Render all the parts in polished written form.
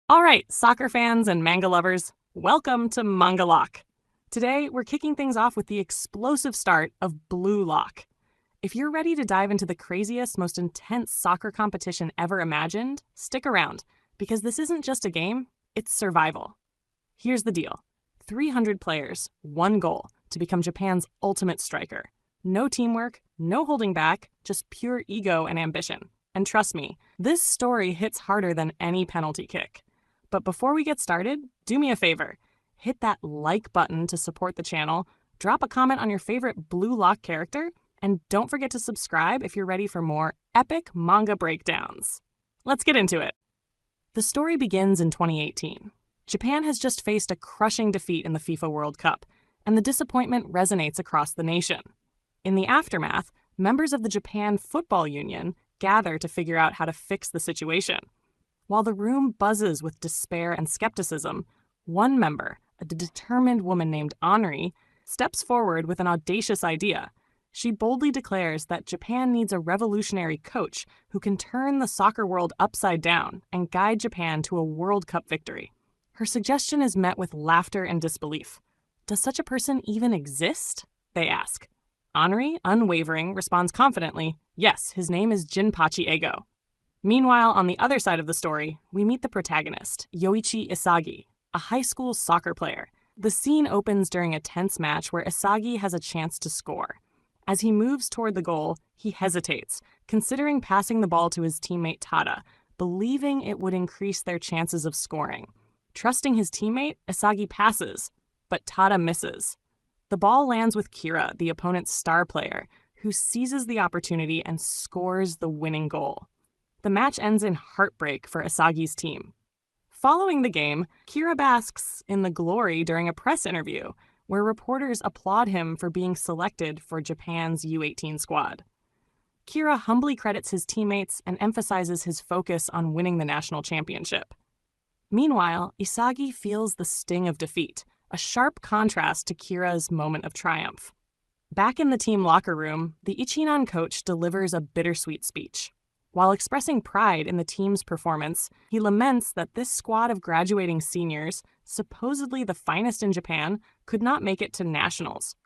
All right, soccer fans and manga lovers, welcome to Manga Lock. Today, we're kicking things off with the explosive start of Blue Lock. If you're ready to dive into the craziest, most intense soccer competition ever imagined, stick around, because this isn't just a game, it's survival. Here's the deal. 300 players, one goal, to become Japan's ultimate striker. No teamwork, no holding back, just pure ego and ambition. And trust me, this story hits harder than any penalty kick. But before we get started, do me a favor. Hit that like button to support the channel, drop a comment on your favorite Blue Lock character, and don't forget to subscribe if you're ready for more epic manga breakdowns. Let's get into it. The story begins in 2018. Japan has just faced a crushing defeat in the FIFA World Cup, and the disappointment resonates across the nation. In the aftermath, members of the Japan Football Union gather to figure out how to fix the situation. While the room buzzes with despair and skepticism, one member, a determined woman named Henri, steps forward with an audacious idea. She boldly declares that Japan needs a revolutionary coach who can turn the soccer world upside down and guide Japan to a World Cup victory. Her suggestion is met with laughter and disbelief. Does such a person even exist? They ask. Henri, unwavering, responds confidently, yes, his name is Jinpachi Ego. Meanwhile, on the other side of the story, we meet the protagonist, Yoichi Isagi, a high school soccer player. The scene opens during a tense match where Isagi has a chance to score. As he moves toward the goal, he hesitates, considering passing the ball to his teammate Tada, believing it would increase their chances of scoring. Trusting his teammate, Isagi passes, but Tada misses. The ball lands with Kira, the opponent's star player, who seizes the opportunity and scores the winning goal. The match ends in heartbreak for Isagi's team. Following the game, Kira basks in the glory during a press interview, where reporters applaud him for being selected for Japan's U18 squad. Kira humbly credits his teammates and emphasizes his focus on winning the national championship. Meanwhile, Isagi feels the sting of defeat, a sharp contrast to Kira's moment of triumph. Back in the team locker room, the Ichinan coach delivers a bittersweet speech. While expressing pride in the team's performance, he laments that this squad of graduating seniors, supposedly the finest in Japan, could not make it to nationals.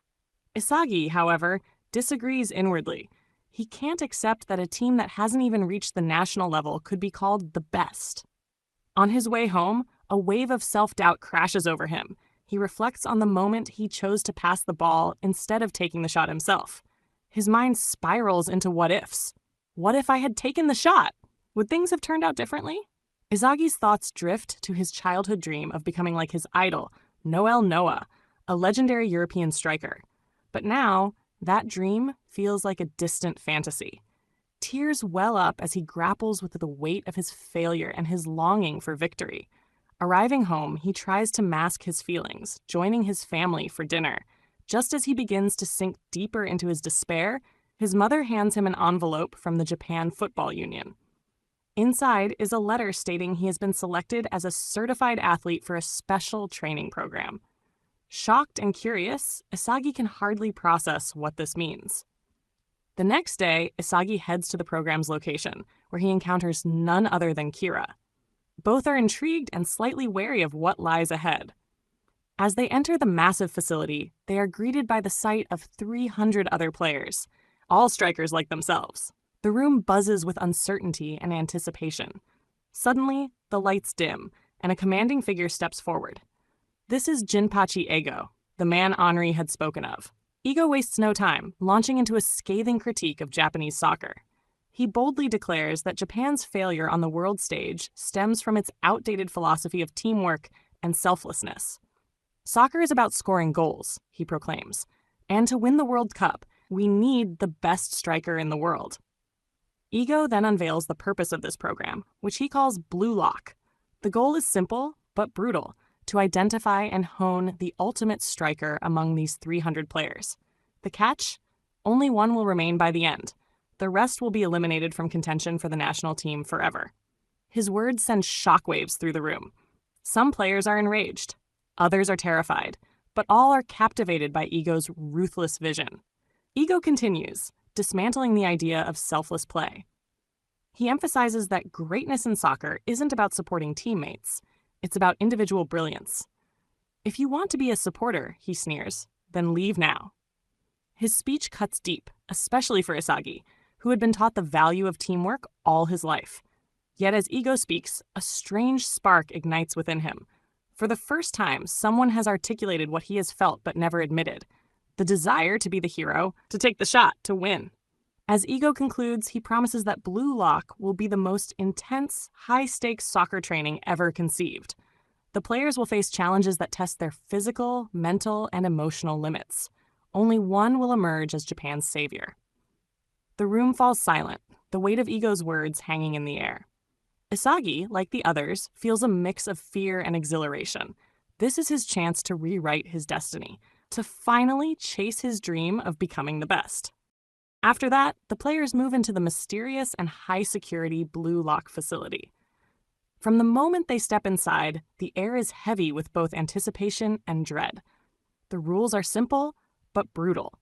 Isagi, however, disagrees inwardly. He can't accept that a team that hasn't even reached the national level could be called the best. On his way home, a wave of self-doubt crashes over him. He reflects on the moment he chose to pass the ball instead of taking the shot himself. His mind spirals into what-ifs. What if I had taken the shot? Would things have turned out differently? Isagi's thoughts drift to his childhood dream of becoming like his idol, Noel Noah, a legendary European striker. But now, that dream feels like a distant fantasy. Tears well up as he grapples with the weight of his failure and his longing for victory. Arriving home, he tries to mask his feelings, joining his family for dinner. Just as he begins to sink deeper into his despair, his mother hands him an envelope from the Japan Football Union. Inside is a letter stating he has been selected as a certified athlete for a special training program. Shocked and curious, Isagi can hardly process what this means. The next day, Isagi heads to the program's location, where he encounters none other than Kira. Both are intrigued and slightly wary of what lies ahead. As they enter the massive facility, they are greeted by the sight of 300 other players, all strikers like themselves. The room buzzes with uncertainty and anticipation. Suddenly, the lights dim, and a commanding figure steps forward. This is Jinpachi Ego, the man Henri had spoken of. Ego wastes no time, launching into a scathing critique of Japanese soccer. He boldly declares that Japan's failure on the world stage stems from its outdated philosophy of teamwork and selflessness. Soccer is about scoring goals, he proclaims, and to win the World Cup, we need the best striker in the world. Ego then unveils the purpose of this program, which he calls Blue Lock. The goal is simple, but brutal, to identify and hone the ultimate striker among these 300 players. The catch? Only one will remain by the end. The rest will be eliminated from contention for the national team forever. His words send shockwaves through the room. Some players are enraged, others are terrified, but all are captivated by Ego's ruthless vision. Ego continues, dismantling the idea of selfless play. He emphasizes that greatness in soccer isn't about supporting teammates. It's about individual brilliance. If you want to be a supporter, he sneers, then leave now. His speech cuts deep, especially for Isagi, who had been taught the value of teamwork all his life. Yet as Ego speaks, a strange spark ignites within him. For the first time, someone has articulated what he has felt but never admitted: the desire to be the hero, to take the shot, to win. As Ego concludes, he promises that Blue Lock will be the most intense, high-stakes soccer training ever conceived. The players will face challenges that test their physical, mental, and emotional limits. Only one will emerge as Japan's savior. The room falls silent, the weight of Ego's words hanging in the air. Isagi, like the others, feels a mix of fear and exhilaration. This is his chance to rewrite his destiny, to finally chase his dream of becoming the best. After that, the players move into the mysterious and high-security Blue Lock facility. From the moment they step inside, the air is heavy with both anticipation and dread. The rules are simple, but brutal.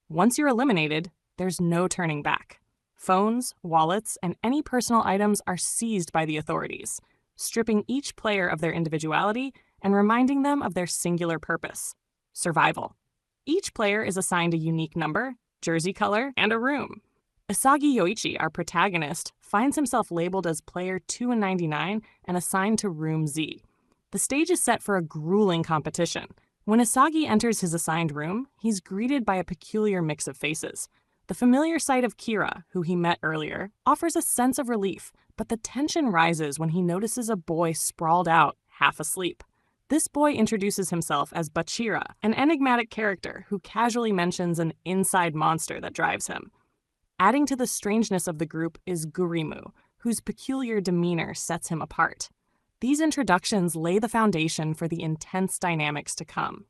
Once you're eliminated, there's no turning back. Phones, wallets, and any personal items are seized by the authorities, stripping each player of their individuality and reminding them of their singular purpose: survival. Each player is assigned a unique number, jersey color, and a room. Isagi Yoichi, our protagonist, finds himself labeled as player 299 and assigned to room Z. The stage is set for a grueling competition. When Isagi enters his assigned room, he's greeted by a peculiar mix of faces. The familiar sight of Kira, who he met earlier, offers a sense of relief, but the tension rises when he notices a boy sprawled out, half asleep. This boy introduces himself as Bachira, an enigmatic character who casually mentions an inside monster that drives him. Adding to the strangeness of the group is Gurimu, whose peculiar demeanor sets him apart. These introductions lay the foundation for the intense dynamics to come.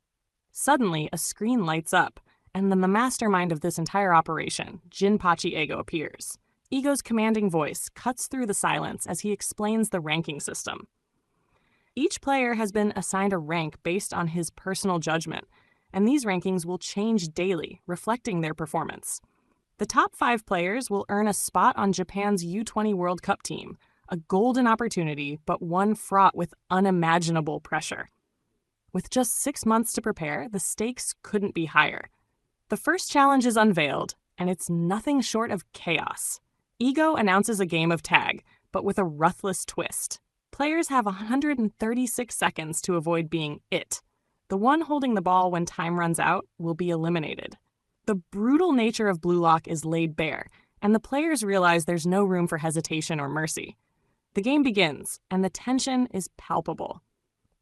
Suddenly, a screen lights up, and then the mastermind of this entire operation, Jinpachi Ego, appears. Ego's commanding voice cuts through the silence as he explains the ranking system. Each player has been assigned a rank based on his personal judgment, and these rankings will change daily, reflecting their performance. The top 5 players will earn a spot on Japan's U20 World Cup team, a golden opportunity, but one fraught with unimaginable pressure. With just 6 months to prepare, the stakes couldn't be higher. The first challenge is unveiled, and it's nothing short of chaos. Ego announces a game of tag, but with a ruthless twist. Players have 136 seconds to avoid being it. The one holding the ball when time runs out will be eliminated. The brutal nature of Blue Lock is laid bare, and the players realize there's no room for hesitation or mercy. The game begins, and the tension is palpable.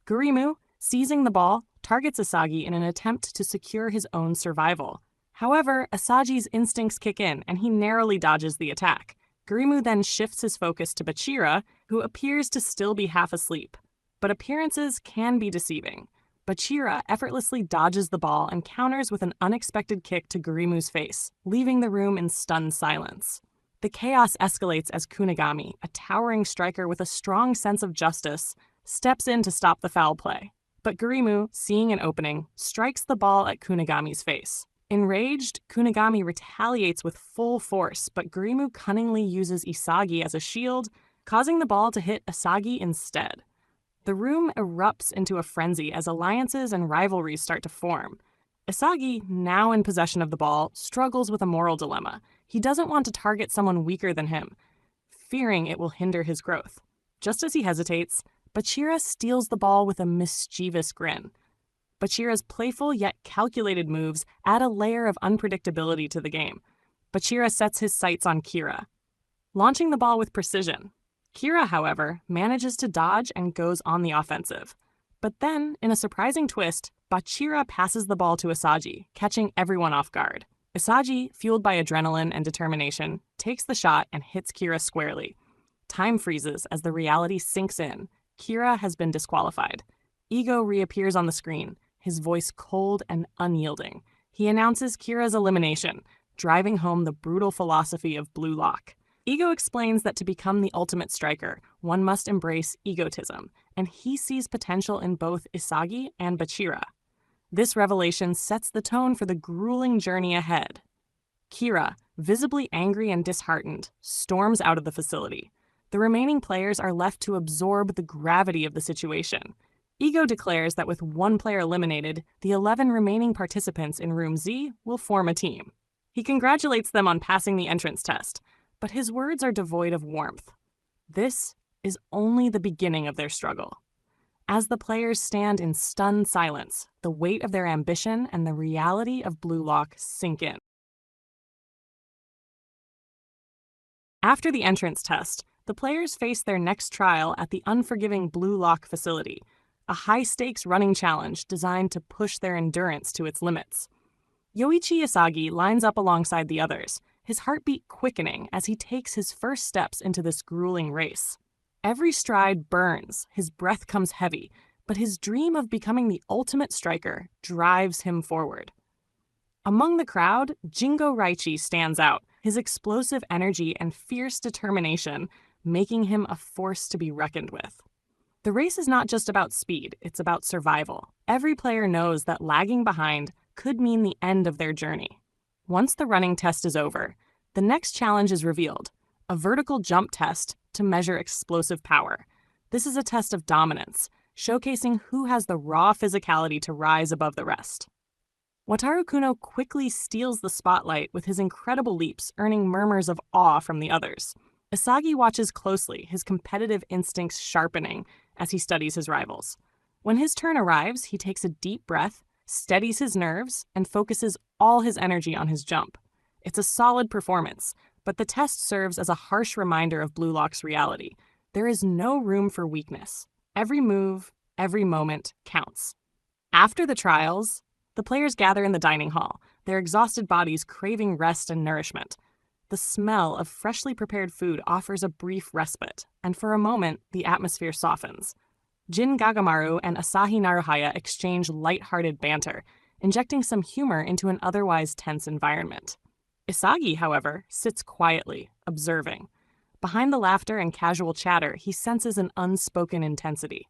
Gurimu, seizing the ball, targets Isagi in an attempt to secure his own survival. However, Asagi's instincts kick in, and he narrowly dodges the attack. Gurimu then shifts his focus to Bachira, who appears to still be half asleep. But appearances can be deceiving. Bachira effortlessly dodges the ball and counters with an unexpected kick to Gurimu's face, leaving the room in stunned silence. The chaos escalates as Kunigami, a towering striker with a strong sense of justice, steps in to stop the foul play. But Gurimu, seeing an opening, strikes the ball at Kunigami's face. Enraged, Kunigami retaliates with full force, but Gurimu cunningly uses Isagi as a shield, causing the ball to hit Isagi instead. The room erupts into a frenzy as alliances and rivalries start to form. Isagi, now in possession of the ball, struggles with a moral dilemma. He doesn't want to target someone weaker than him, fearing it will hinder his growth. Just as he hesitates, Bachira steals the ball with a mischievous grin. Bachira's playful yet calculated moves add a layer of unpredictability to the game. Bachira sets his sights on Kira, launching the ball with precision. Kira, however, manages to dodge and goes on the offensive. But then, in a surprising twist, Bachira passes the ball to Isagi, catching everyone off guard. Isagi, fueled by adrenaline and determination, takes the shot and hits Kira squarely. Time freezes as the reality sinks in. Kira has been disqualified. Ego reappears on the screen, his voice cold and unyielding. He announces Kira's elimination, driving home the brutal philosophy of Blue Lock. Ego explains that to become the ultimate striker, one must embrace egotism, and he sees potential in both Isagi and Bachira. This revelation sets the tone for the grueling journey ahead. Kira, visibly angry and disheartened, storms out of the facility. The remaining players are left to absorb the gravity of the situation. Ego declares that with one player eliminated, the 11 remaining participants in Room Z will form a team. He congratulates them on passing the entrance test, but his words are devoid of warmth. This is only the beginning of their struggle. As the players stand in stunned silence, the weight of their ambition and the reality of Blue Lock sink in. After the entrance test, the players face their next trial at the unforgiving Blue Lock facility, a high-stakes running challenge designed to push their endurance to its limits. Yoichi Isagi lines up alongside the others, his heartbeat quickening as he takes his first steps into this grueling race. Every stride burns, his breath comes heavy, but his dream of becoming the ultimate striker drives him forward. Among the crowd, Jingo Raichi stands out, his explosive energy and fierce determination making him a force to be reckoned with. The race is not just about speed, it's about survival. Every player knows that lagging behind could mean the end of their journey. Once the running test is over, the next challenge is revealed, a vertical jump test to measure explosive power. This is a test of dominance, showcasing who has the raw physicality to rise above the rest. Wataru Kuno quickly steals the spotlight with his incredible leaps, earning murmurs of awe from the others. Isagi watches closely, his competitive instincts sharpening as he studies his rivals. When his turn arrives, he takes a deep breath, steadies his nerves, and focuses all his energy on his jump. It's a solid performance, but the test serves as a harsh reminder of Blue Lock's reality. There is no room for weakness. Every move, every moment counts. After the trials, the players gather in the dining hall, their exhausted bodies craving rest and nourishment. The smell of freshly prepared food offers a brief respite, and for a moment, the atmosphere softens. Jin Gagamaru and Asahi Naruhaya exchange light-hearted banter, injecting some humor into an otherwise tense environment. Isagi, however, sits quietly, observing. Behind the laughter and casual chatter, he senses an unspoken intensity.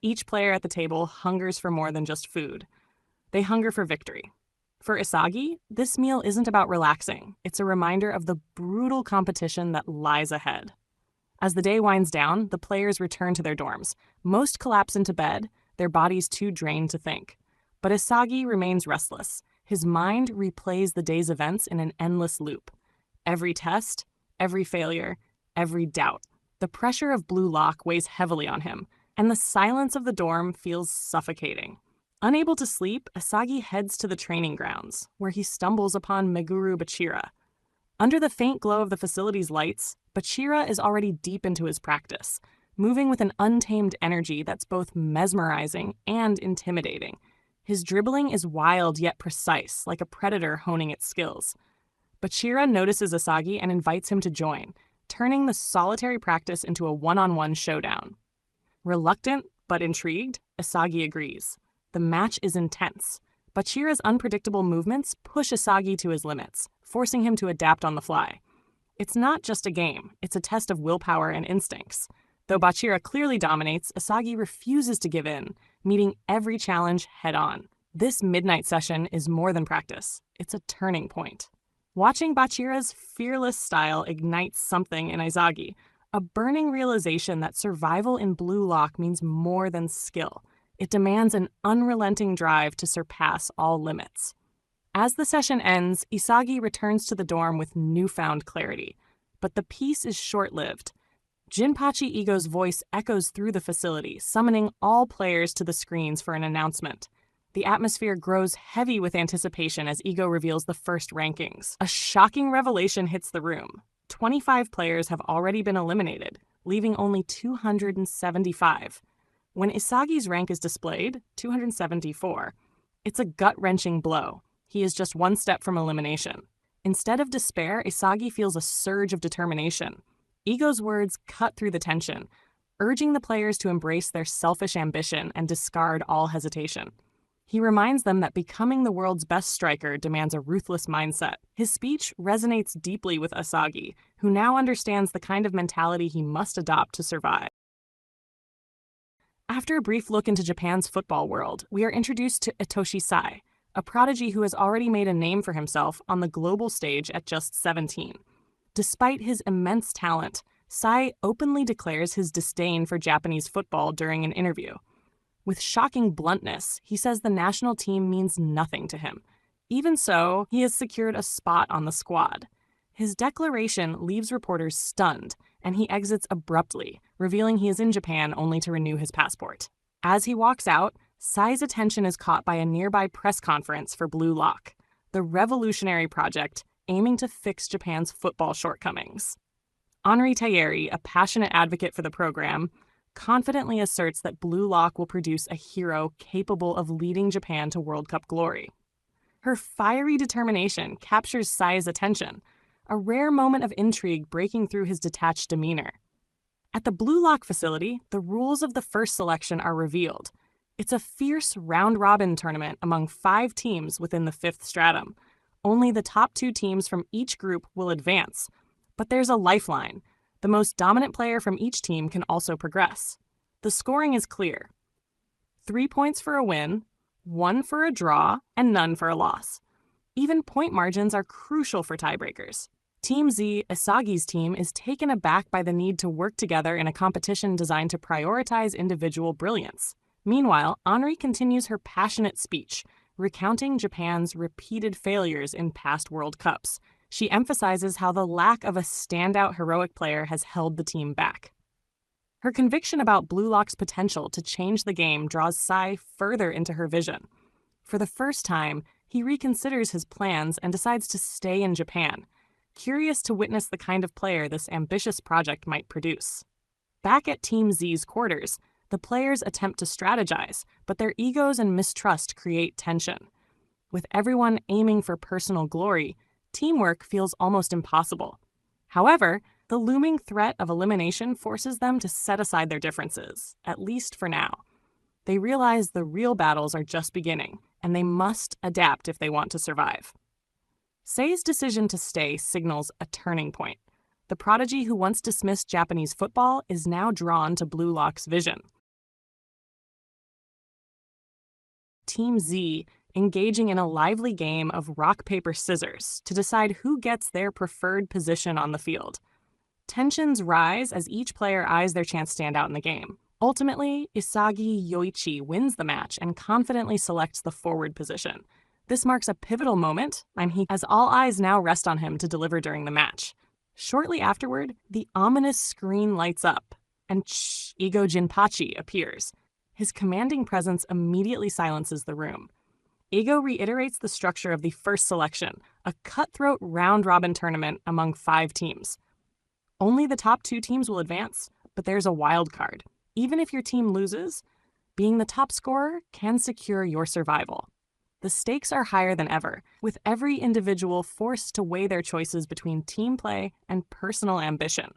Each player at the table hungers for more than just food. They hunger for victory. For Isagi, this meal isn't about relaxing. It's a reminder of the brutal competition that lies ahead. As the day winds down, the players return to their dorms. Most collapse into bed, their bodies too drained to think. But Isagi remains restless. His mind replays the day's events in an endless loop. Every test, every failure, every doubt. The pressure of Blue Lock weighs heavily on him, and the silence of the dorm feels suffocating. Unable to sleep, Isagi heads to the training grounds, where he stumbles upon Meguru Bachira. Under the faint glow of the facility's lights, Bachira is already deep into his practice, moving with an untamed energy that's both mesmerizing and intimidating. His dribbling is wild yet precise, like a predator honing its skills. Bachira notices Isagi and invites him to join, turning the solitary practice into a one-on-one showdown. Reluctant but intrigued, Isagi agrees. The match is intense. Bachira's unpredictable movements push Isagi to his limits, forcing him to adapt on the fly. It's not just a game, it's a test of willpower and instincts. Though Bachira clearly dominates, Isagi refuses to give in, meeting every challenge head-on. This midnight session is more than practice. It's a turning point. Watching Bachira's fearless style ignites something in Isagi, a burning realization that survival in Blue Lock means more than skill. It demands an unrelenting drive to surpass all limits. As the session ends, Isagi returns to the dorm with newfound clarity. But the peace is short-lived. Jinpachi Ego's voice echoes through the facility, summoning all players to the screens for an announcement. The atmosphere grows heavy with anticipation as Ego reveals the first rankings. A shocking revelation hits the room. 25 players have already been eliminated, leaving only 275. When Isagi's rank is displayed, 274, it's a gut-wrenching blow. He is just one step from elimination. Instead of despair, Isagi feels a surge of determination. Ego's words cut through the tension, urging the players to embrace their selfish ambition and discard all hesitation. He reminds them that becoming the world's best striker demands a ruthless mindset. His speech resonates deeply with Isagi, who now understands the kind of mentality he must adopt to survive. After a brief look into Japan's football world, we are introduced to Itoshi Sai, a prodigy who has already made a name for himself on the global stage at just 17. Despite his immense talent, Sai openly declares his disdain for Japanese football during an interview. With shocking bluntness, he says the national team means nothing to him. Even so, he has secured a spot on the squad. His declaration leaves reporters stunned, and he exits abruptly, revealing he is in Japan only to renew his passport. As he walks out, Sai's attention is caught by a nearby press conference for Blue Lock, the revolutionary project aiming to fix Japan's football shortcomings. Henri Thierry, a passionate advocate for the program, confidently asserts that Blue Lock will produce a hero capable of leading Japan to World Cup glory. Her fiery determination captures Sai's attention, a rare moment of intrigue breaking through his detached demeanor. At the Blue Lock facility, the rules of the first selection are revealed. It's a fierce round-robin tournament among 5 teams within the 5th stratum. Only the top 2 teams from each group will advance. But there's a lifeline. The most dominant player from each team can also progress. The scoring is clear. 3 points for a win, 1 for a draw, and none for a loss. Even point margins are crucial for tiebreakers. Team Z, Isagi's team, is taken aback by the need to work together in a competition designed to prioritize individual brilliance. Meanwhile, Henri continues her passionate speech, recounting Japan's repeated failures in past World Cups. She emphasizes how the lack of a standout heroic player has held the team back. Her conviction about Blue Lock's potential to change the game draws Sai further into her vision. For the first time, he reconsiders his plans and decides to stay in Japan, curious to witness the kind of player this ambitious project might produce. Back at Team Z's quarters, the players attempt to strategize, but their egos and mistrust create tension. With everyone aiming for personal glory, teamwork feels almost impossible. However, the looming threat of elimination forces them to set aside their differences, at least for now. They realize the real battles are just beginning, and they must adapt if they want to survive. Sei's decision to stay signals a turning point. The prodigy who once dismissed Japanese football is now drawn to Blue Lock's vision. Team Z engaging in a lively game of rock, paper, scissors to decide who gets their preferred position on the field. Tensions rise as each player eyes their chance to stand out in the game. Ultimately, Isagi Yoichi wins the match and confidently selects the forward position. This marks a pivotal moment, as all eyes now rest on him to deliver during the match. Shortly afterward, the ominous screen lights up, and Igo Jinpachi appears. His commanding presence immediately silences the room. Igo reiterates the structure of the first selection, a cutthroat round-robin tournament among 5 teams. Only the top 2 teams will advance, but there's a wild card. Even if your team loses, being the top scorer can secure your survival. The stakes are higher than ever, with every individual forced to weigh their choices between team play and personal ambition.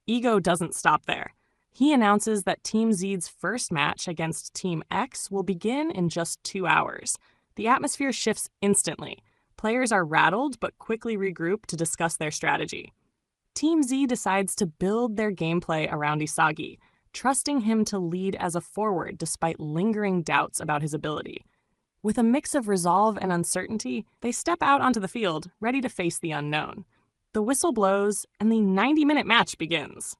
Igo doesn't stop there. He announces that Team Z's first match against Team X will begin in just 2 hours. The atmosphere shifts instantly. Players are rattled but quickly regroup to discuss their strategy. Team Z decides to build their gameplay around Isagi, trusting him to lead as a forward despite lingering doubts about his ability. With a mix of resolve and uncertainty, they step out onto the field, ready to face the unknown. The whistle blows, and the 90-minute match begins.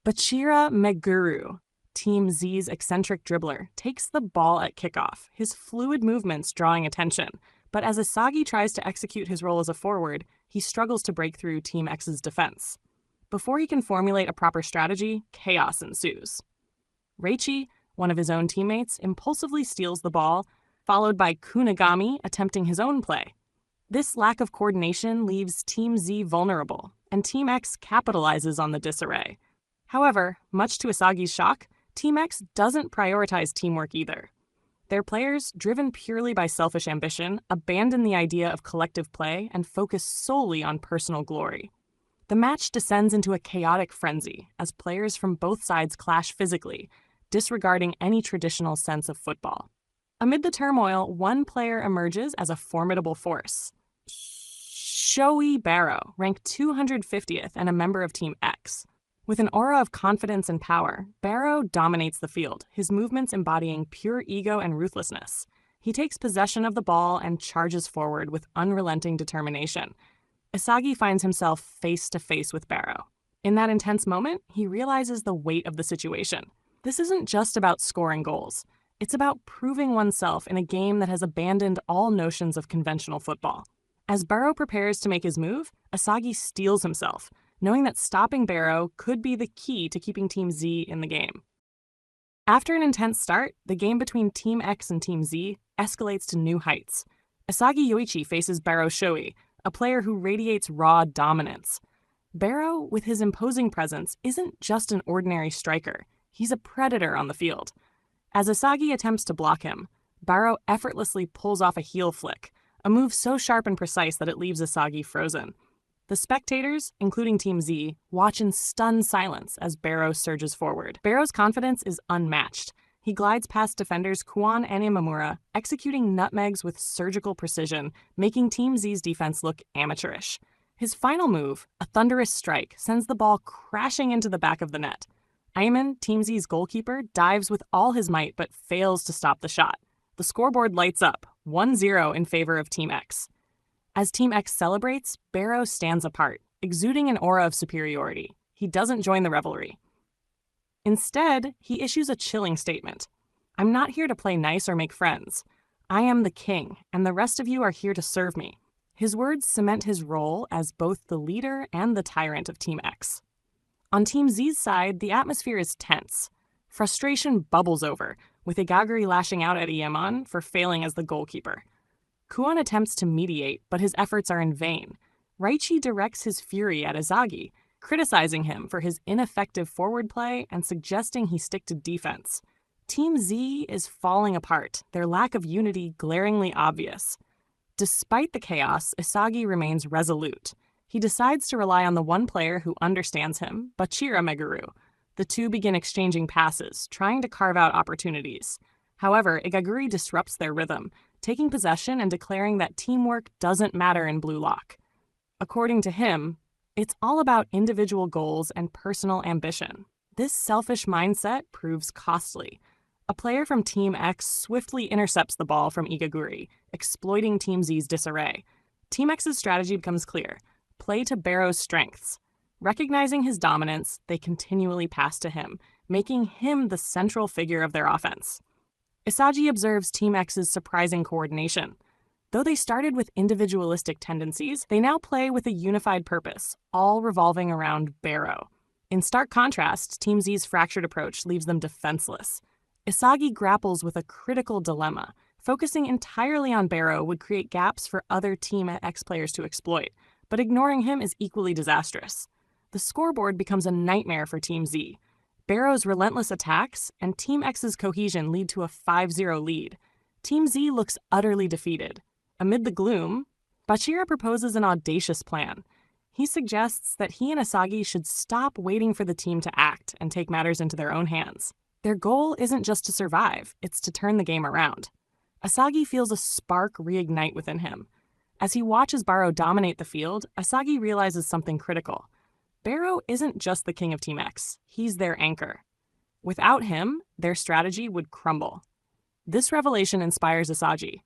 Bachira Meguru, Team Z's eccentric dribbler, takes the ball at kickoff, his fluid movements drawing attention. But as Isagi tries to execute his role as a forward, he struggles to break through Team X's defense. Before he can formulate a proper strategy, chaos ensues. Reichi, one of his own teammates, impulsively steals the ball, followed by Kunigami attempting his own play. This lack of coordination leaves Team Z vulnerable, and Team X capitalizes on the disarray. However, much to Isagi's shock, Team X doesn't prioritize teamwork either. Their players, driven purely by selfish ambition, abandon the idea of collective play and focus solely on personal glory. The match descends into a chaotic frenzy as players from both sides clash physically, disregarding any traditional sense of football. Amid the turmoil, one player emerges as a formidable force. Shoei Barrow, ranked 250th and a member of Team X. With an aura of confidence and power, Barrow dominates the field, his movements embodying pure ego and ruthlessness. He takes possession of the ball and charges forward with unrelenting determination. Isagi finds himself face to face with Barrow. In that intense moment, he realizes the weight of the situation. This isn't just about scoring goals. It's about proving oneself in a game that has abandoned all notions of conventional football. As Barrow prepares to make his move, Asagi steels himself, knowing that stopping Barrow could be the key to keeping Team Z in the game. After an intense start, the game between Team X and Team Z escalates to new heights. Asagi Yoichi faces Barrow Shoei, a player who radiates raw dominance. Barrow, with his imposing presence, isn't just an ordinary striker. He's a predator on the field. As Asagi attempts to block him, Barrow effortlessly pulls off a heel flick, a move so sharp and precise that it leaves Asagi frozen. The spectators, including Team Z, watch in stunned silence as Barrow surges forward. Barrow's confidence is unmatched. He glides past defenders Kwon and Imamura, executing nutmegs with surgical precision, making Team Z's defense look amateurish. His final move, a thunderous strike, sends the ball crashing into the back of the net. Ayman, Team Z's goalkeeper, dives with all his might but fails to stop the shot. The scoreboard lights up, 1-0 in favor of Team X. As Team X celebrates, Barrow stands apart, exuding an aura of superiority. He doesn't join the revelry. Instead, he issues a chilling statement. "I'm not here to play nice or make friends. I am the king, and the rest of you are here to serve me." His words cement his role as both the leader and the tyrant of Team X. On Team Z's side, the atmosphere is tense. Frustration bubbles over, with Igaguri lashing out at Iemon for failing as the goalkeeper. Kuon attempts to mediate, but his efforts are in vain. Raichi directs his fury at Asagi, criticizing him for his ineffective forward play and suggesting he stick to defense. Team Z is falling apart, their lack of unity glaringly obvious. Despite the chaos, Asagi remains resolute. He decides to rely on the one player who understands him, Bachira Meguru. The two begin exchanging passes, trying to carve out opportunities. However, Igaguri disrupts their rhythm, taking possession and declaring that teamwork doesn't matter in Blue Lock. According to him, it's all about individual goals and personal ambition. This selfish mindset proves costly. A player from Team X swiftly intercepts the ball from Igaguri, exploiting Team Z's disarray. Team X's strategy becomes clear: play to Barrow's strengths. Recognizing his dominance, they continually pass to him, making him the central figure of their offense. Asagi observes Team X's surprising coordination. Though they started with individualistic tendencies, they now play with a unified purpose, all revolving around Barrow. In stark contrast, Team Z's fractured approach leaves them defenseless. Asagi grapples with a critical dilemma. Focusing entirely on Barrow would create gaps for other Team X players to exploit, but ignoring him is equally disastrous. The scoreboard becomes a nightmare for Team Z. Barrow's relentless attacks and Team X's cohesion lead to a 5-0 lead. Team Z looks utterly defeated. Amid the gloom, Bachira proposes an audacious plan. He suggests that he and Asagi should stop waiting for the team to act and take matters into their own hands. Their goal isn't just to survive, it's to turn the game around. Asagi feels a spark reignite within him. As he watches Barrow dominate the field, Asagi realizes something critical. Barrow isn't just the king of Team X, he's their anchor. Without him, their strategy would crumble. This revelation inspires Asagi.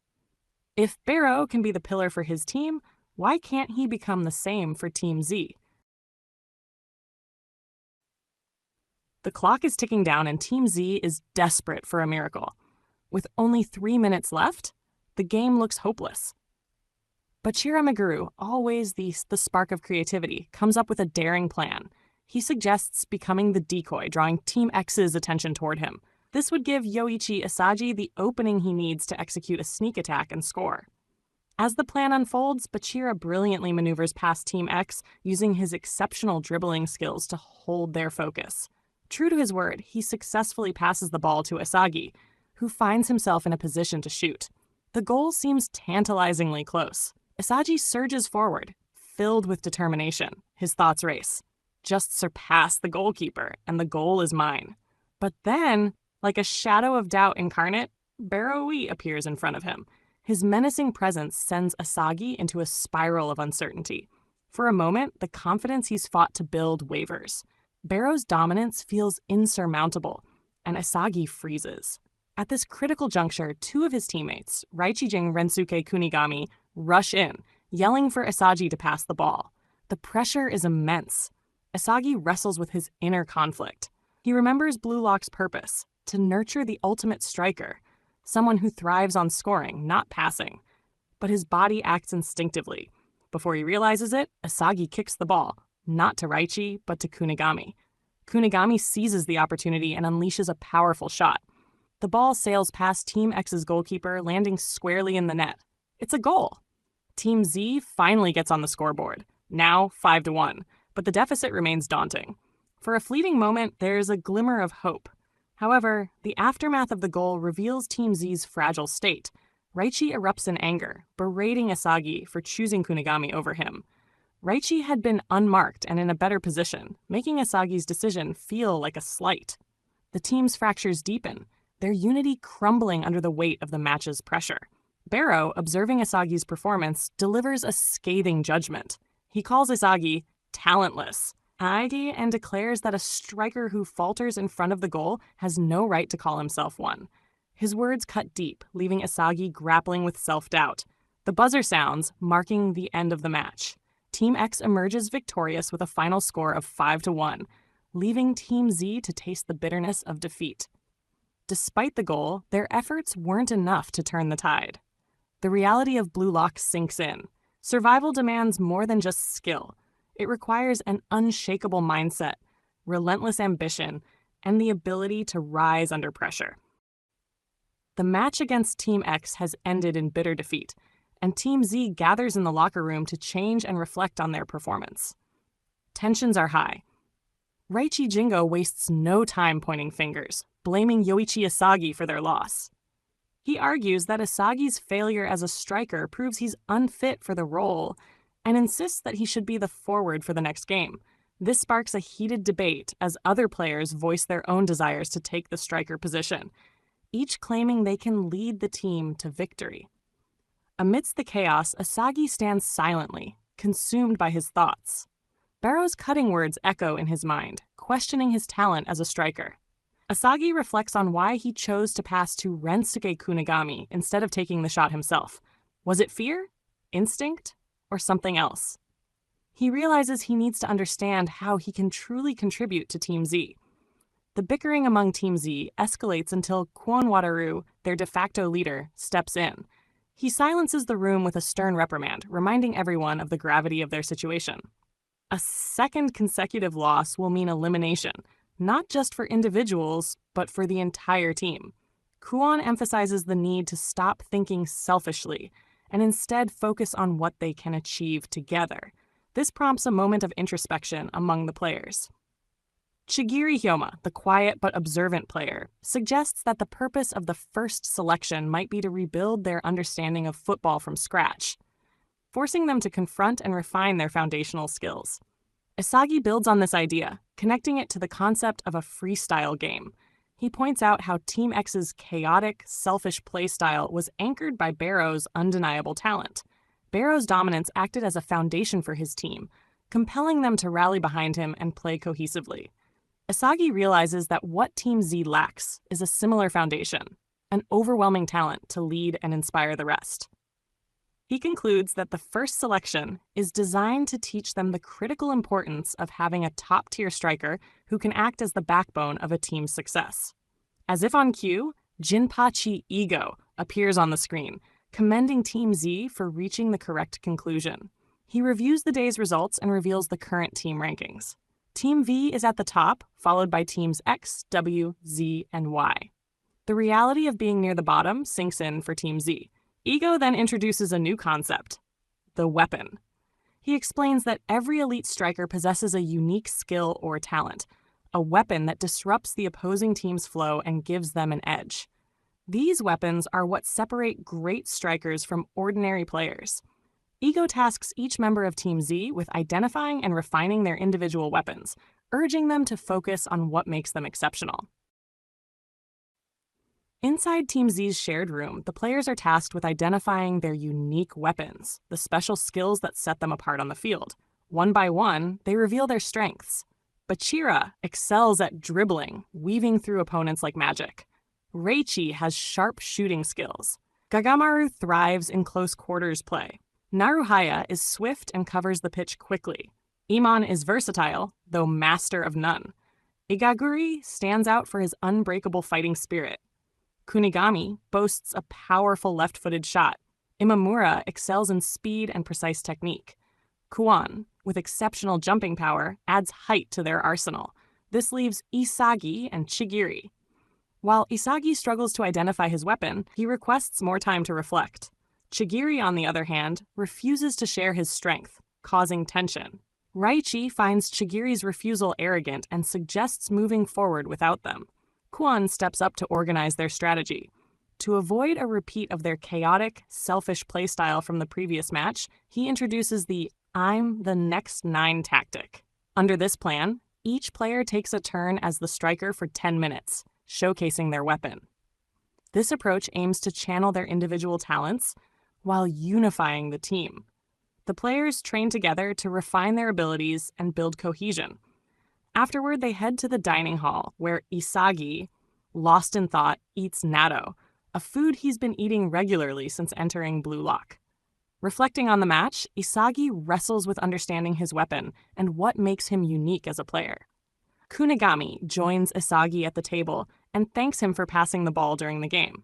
If Barrow can be the pillar for his team, why can't he become the same for Team Z? The clock is ticking down and Team Z is desperate for a miracle. With only 3 minutes left, the game looks hopeless. Bachira Meguru, always the spark of creativity, comes up with a daring plan. He suggests becoming the decoy, drawing Team X's attention toward him. This would give Yoichi Asagi the opening he needs to execute a sneak attack and score. As the plan unfolds, Bachira brilliantly maneuvers past Team X, using his exceptional dribbling skills to hold their focus. True to his word, he successfully passes the ball to Asagi, who finds himself in a position to shoot. The goal seems tantalizingly close. Asagi surges forward, filled with determination. His thoughts race. Just surpass the goalkeeper, and the goal is mine. But then, like a shadow of doubt incarnate, Barrow-ii appears in front of him. His menacing presence sends Asagi into a spiral of uncertainty. For a moment, the confidence he's fought to build wavers. Barrow's dominance feels insurmountable, and Asagi freezes. At this critical juncture, two of his teammates, Raichijin Rensuke Kunigami, rush in, yelling for Asagi to pass the ball. The pressure is immense. Asagi wrestles with his inner conflict. He remembers Blue Lock's purpose, to nurture the ultimate striker, someone who thrives on scoring, not passing. But his body acts instinctively. Before he realizes it, Asagi kicks the ball, not to Raichi, but to Kunigami. Kunigami seizes the opportunity and unleashes a powerful shot. The ball sails past Team X's goalkeeper, landing squarely in the net. It's a goal. Team Z finally gets on the scoreboard, now 5-1, but the deficit remains daunting. For a fleeting moment, there's a glimmer of hope. However, the aftermath of the goal reveals Team Z's fragile state. Raichi erupts in anger, berating Asagi for choosing Kunigami over him. Raichi had been unmarked and in a better position, making Asagi's decision feel like a slight. The team's fractures deepen, their unity crumbling under the weight of the match's pressure. Barrow, observing Asagi's performance, delivers a scathing judgment. He calls Asagi talentless, and declares that a striker who falters in front of the goal has no right to call himself one. His words cut deep, leaving Asagi grappling with self-doubt. The buzzer sounds, marking the end of the match. Team X emerges victorious with a final score of 5-1, leaving Team Z to taste the bitterness of defeat. Despite the goal, their efforts weren't enough to turn the tide. The reality of Blue Lock sinks in. Survival demands more than just skill. It requires an unshakable mindset, relentless ambition, and the ability to rise under pressure. The match against Team X has ended in bitter defeat, and Team Z gathers in the locker room to change and reflect on their performance. Tensions are high. Raichi Jingo wastes no time pointing fingers, blaming Yoichi Asagi for their loss. He argues that Asagi's failure as a striker proves he's unfit for the role and insists that he should be the forward for the next game. This sparks a heated debate as other players voice their own desires to take the striker position, each claiming they can lead the team to victory. Amidst the chaos, Asagi stands silently, consumed by his thoughts. Barrow's cutting words echo in his mind, questioning his talent as a striker. Asagi reflects on why he chose to pass to Rensuke Kunigami instead of taking the shot himself. Was it fear, instinct, or something else? He realizes he needs to understand how he can truly contribute to Team Z. The bickering among Team Z escalates until Kwon Wataru, their de facto leader, steps in. He silences the room with a stern reprimand, reminding everyone of the gravity of their situation. A second consecutive loss will mean elimination, not just for individuals, but for the entire team. Kwon emphasizes the need to stop thinking selfishly and instead focus on what they can achieve together. This prompts a moment of introspection among the players. Chigiri Hyoma, the quiet but observant player, suggests that the purpose of the first selection might be to rebuild their understanding of football from scratch, forcing them to confront and refine their foundational skills. Asagi builds on this idea, connecting it to the concept of a freestyle game. He points out how Team X's chaotic, selfish playstyle was anchored by Barrow's undeniable talent. Barrow's dominance acted as a foundation for his team, compelling them to rally behind him and play cohesively. Asagi realizes that what Team Z lacks is a similar foundation, an overwhelming talent to lead and inspire the rest. He concludes that the first selection is designed to teach them the critical importance of having a top-tier striker who can act as the backbone of a team's success. As if on cue, Jinpachi Ego appears on the screen, commending Team Z for reaching the correct conclusion. He reviews the day's results and reveals the current team rankings. Team V is at the top, followed by Teams X, W, Z, and Y. The reality of being near the bottom sinks in for Team Z. Ego then introduces a new concept, the weapon. He explains that every elite striker possesses a unique skill or talent, a weapon that disrupts the opposing team's flow and gives them an edge. These weapons are what separate great strikers from ordinary players. Ego tasks each member of Team Z with identifying and refining their individual weapons, urging them to focus on what makes them exceptional. Inside Team Z's shared room, the players are tasked with identifying their unique weapons, the special skills that set them apart on the field. One by one, they reveal their strengths. Bachira excels at dribbling, weaving through opponents like magic. Reichi has sharp shooting skills. Gagamaru thrives in close quarters play. Naruhaya is swift and covers the pitch quickly. Iman is versatile, though master of none. Igaguri stands out for his unbreakable fighting spirit. Kunigami boasts a powerful left-footed shot. Imamura excels in speed and precise technique. Kuan, with exceptional jumping power, adds height to their arsenal. This leaves Isagi and Chigiri. While Isagi struggles to identify his weapon, he requests more time to reflect. Chigiri, on the other hand, refuses to share his strength, causing tension. Raichi finds Chigiri's refusal arrogant and suggests moving forward without them. Kuan steps up to organize their strategy. To avoid a repeat of their chaotic, selfish playstyle from the previous match, he introduces the "I'm the next 9" tactic. Under this plan, each player takes a turn as the striker for 10 minutes, showcasing their weapon. This approach aims to channel their individual talents while unifying the team. The players train together to refine their abilities and build cohesion. Afterward, they head to the dining hall, where Isagi, lost in thought, eats natto, a food he's been eating regularly since entering Blue Lock. Reflecting on the match, Isagi wrestles with understanding his weapon and what makes him unique as a player. Kunigami joins Isagi at the table and thanks him for passing the ball during the game.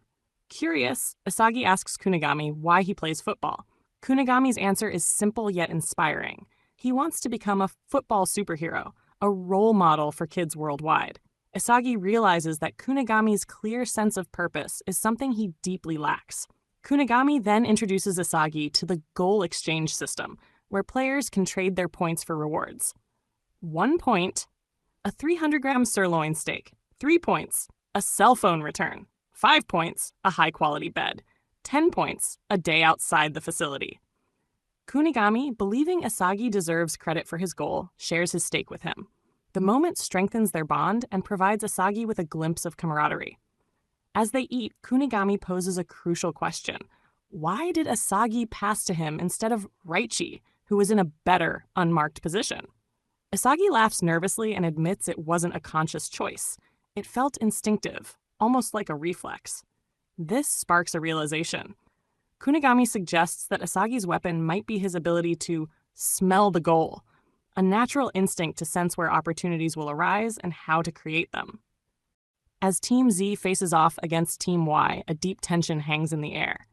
Curious, Isagi asks Kunigami why he plays football. Kunigami's answer is simple yet inspiring. He wants to become a football superhero, a role model for kids worldwide. Isagi realizes that Kunigami's clear sense of purpose is something he deeply lacks. Kunigami then introduces Isagi to the goal exchange system, where players can trade their points for rewards. 1 point, a 300-gram sirloin steak. 3 points, a cell phone return. 5 points, a high-quality bed. 10 points, a day outside the facility. Kunigami, believing Isagi deserves credit for his goal, shares his stake with him. The moment strengthens their bond and provides Isagi with a glimpse of camaraderie. As they eat, Kunigami poses a crucial question. Why did Isagi pass to him instead of Raichi, who was in a better, unmarked position? Isagi laughs nervously and admits it wasn't a conscious choice. It felt instinctive, almost like a reflex. This sparks a realization. Kunigami suggests that Isagi's weapon might be his ability to smell the goal, a natural instinct to sense where opportunities will arise and how to create them. As Team Z faces off against Team Y, a deep tension hangs in the air.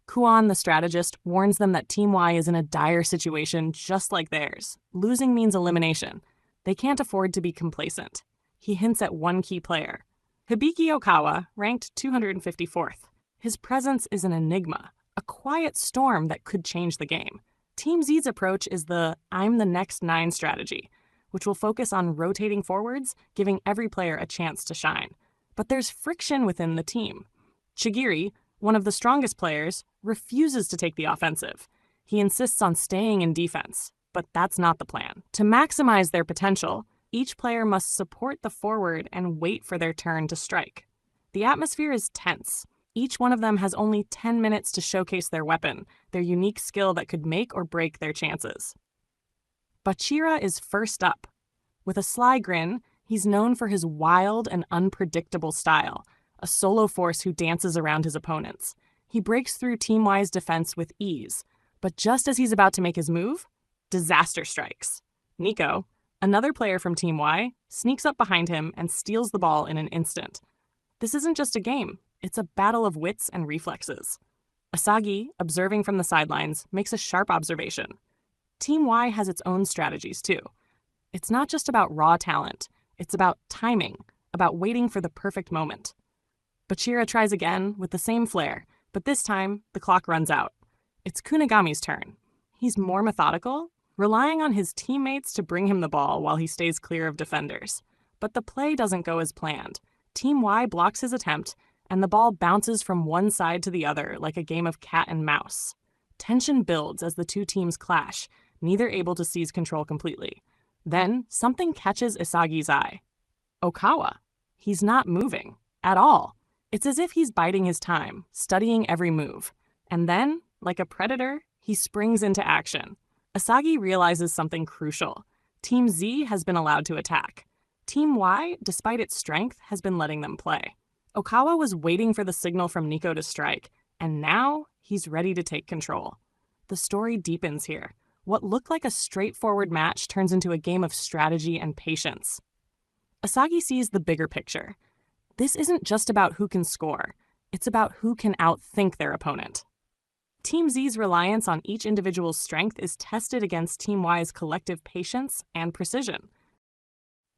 Kuan, the strategist, warns them that Team Y is in a dire situation just like theirs. Losing means elimination. They can't afford to be complacent. He hints at one key player, Hibiki Okawa, ranked 254th. His presence is an enigma, a quiet storm that could change the game. Team Z's approach is the "I'm the next 9" strategy, which will focus on rotating forwards, giving every player a chance to shine. But there's friction within the team. Chigiri, one of the strongest players, refuses to take the offensive. He insists on staying in defense, but that's not the plan. To maximize their potential, each player must support the forward and wait for their turn to strike. The atmosphere is tense. Each one of them has only 10 minutes to showcase their weapon, their unique skill that could make or break their chances. Bachira is first up. With a sly grin, he's known for his wild and unpredictable style, a solo force who dances around his opponents. He breaks through Team Y's defense with ease, but just as he's about to make his move, disaster strikes. Nico, another player from Team Y, sneaks up behind him and steals the ball in an instant. This isn't just a game, it's a battle of wits and reflexes. Isagi, observing from the sidelines, makes a sharp observation. Team Y has its own strategies too. It's not just about raw talent, it's about timing, about waiting for the perfect moment. Bachira tries again with the same flair, but this time the clock runs out. It's Kunigami's turn. He's more methodical, relying on his teammates to bring him the ball while he stays clear of defenders. But the play doesn't go as planned. Team Y blocks his attempt, and the ball bounces from one side to the other like a game of cat and mouse. Tension builds as the two teams clash, neither able to seize control completely. Then, something catches Isagi's eye. Okawa. He's not moving. At all. It's as if he's biding his time, studying every move. And then, like a predator, he springs into action. Isagi realizes something crucial. Team Z has been allowed to attack. Team Y, despite its strength, has been letting them play. Okawa was waiting for the signal from Nico to strike, and now he's ready to take control. The story deepens here. what looked like a straightforward match turns into a game of strategy and patience. Asagi sees the bigger picture. This isn't just about who can score, it's about who can outthink their opponent. Team Z's reliance on each individual's strength is tested against Team Y's collective patience and precision.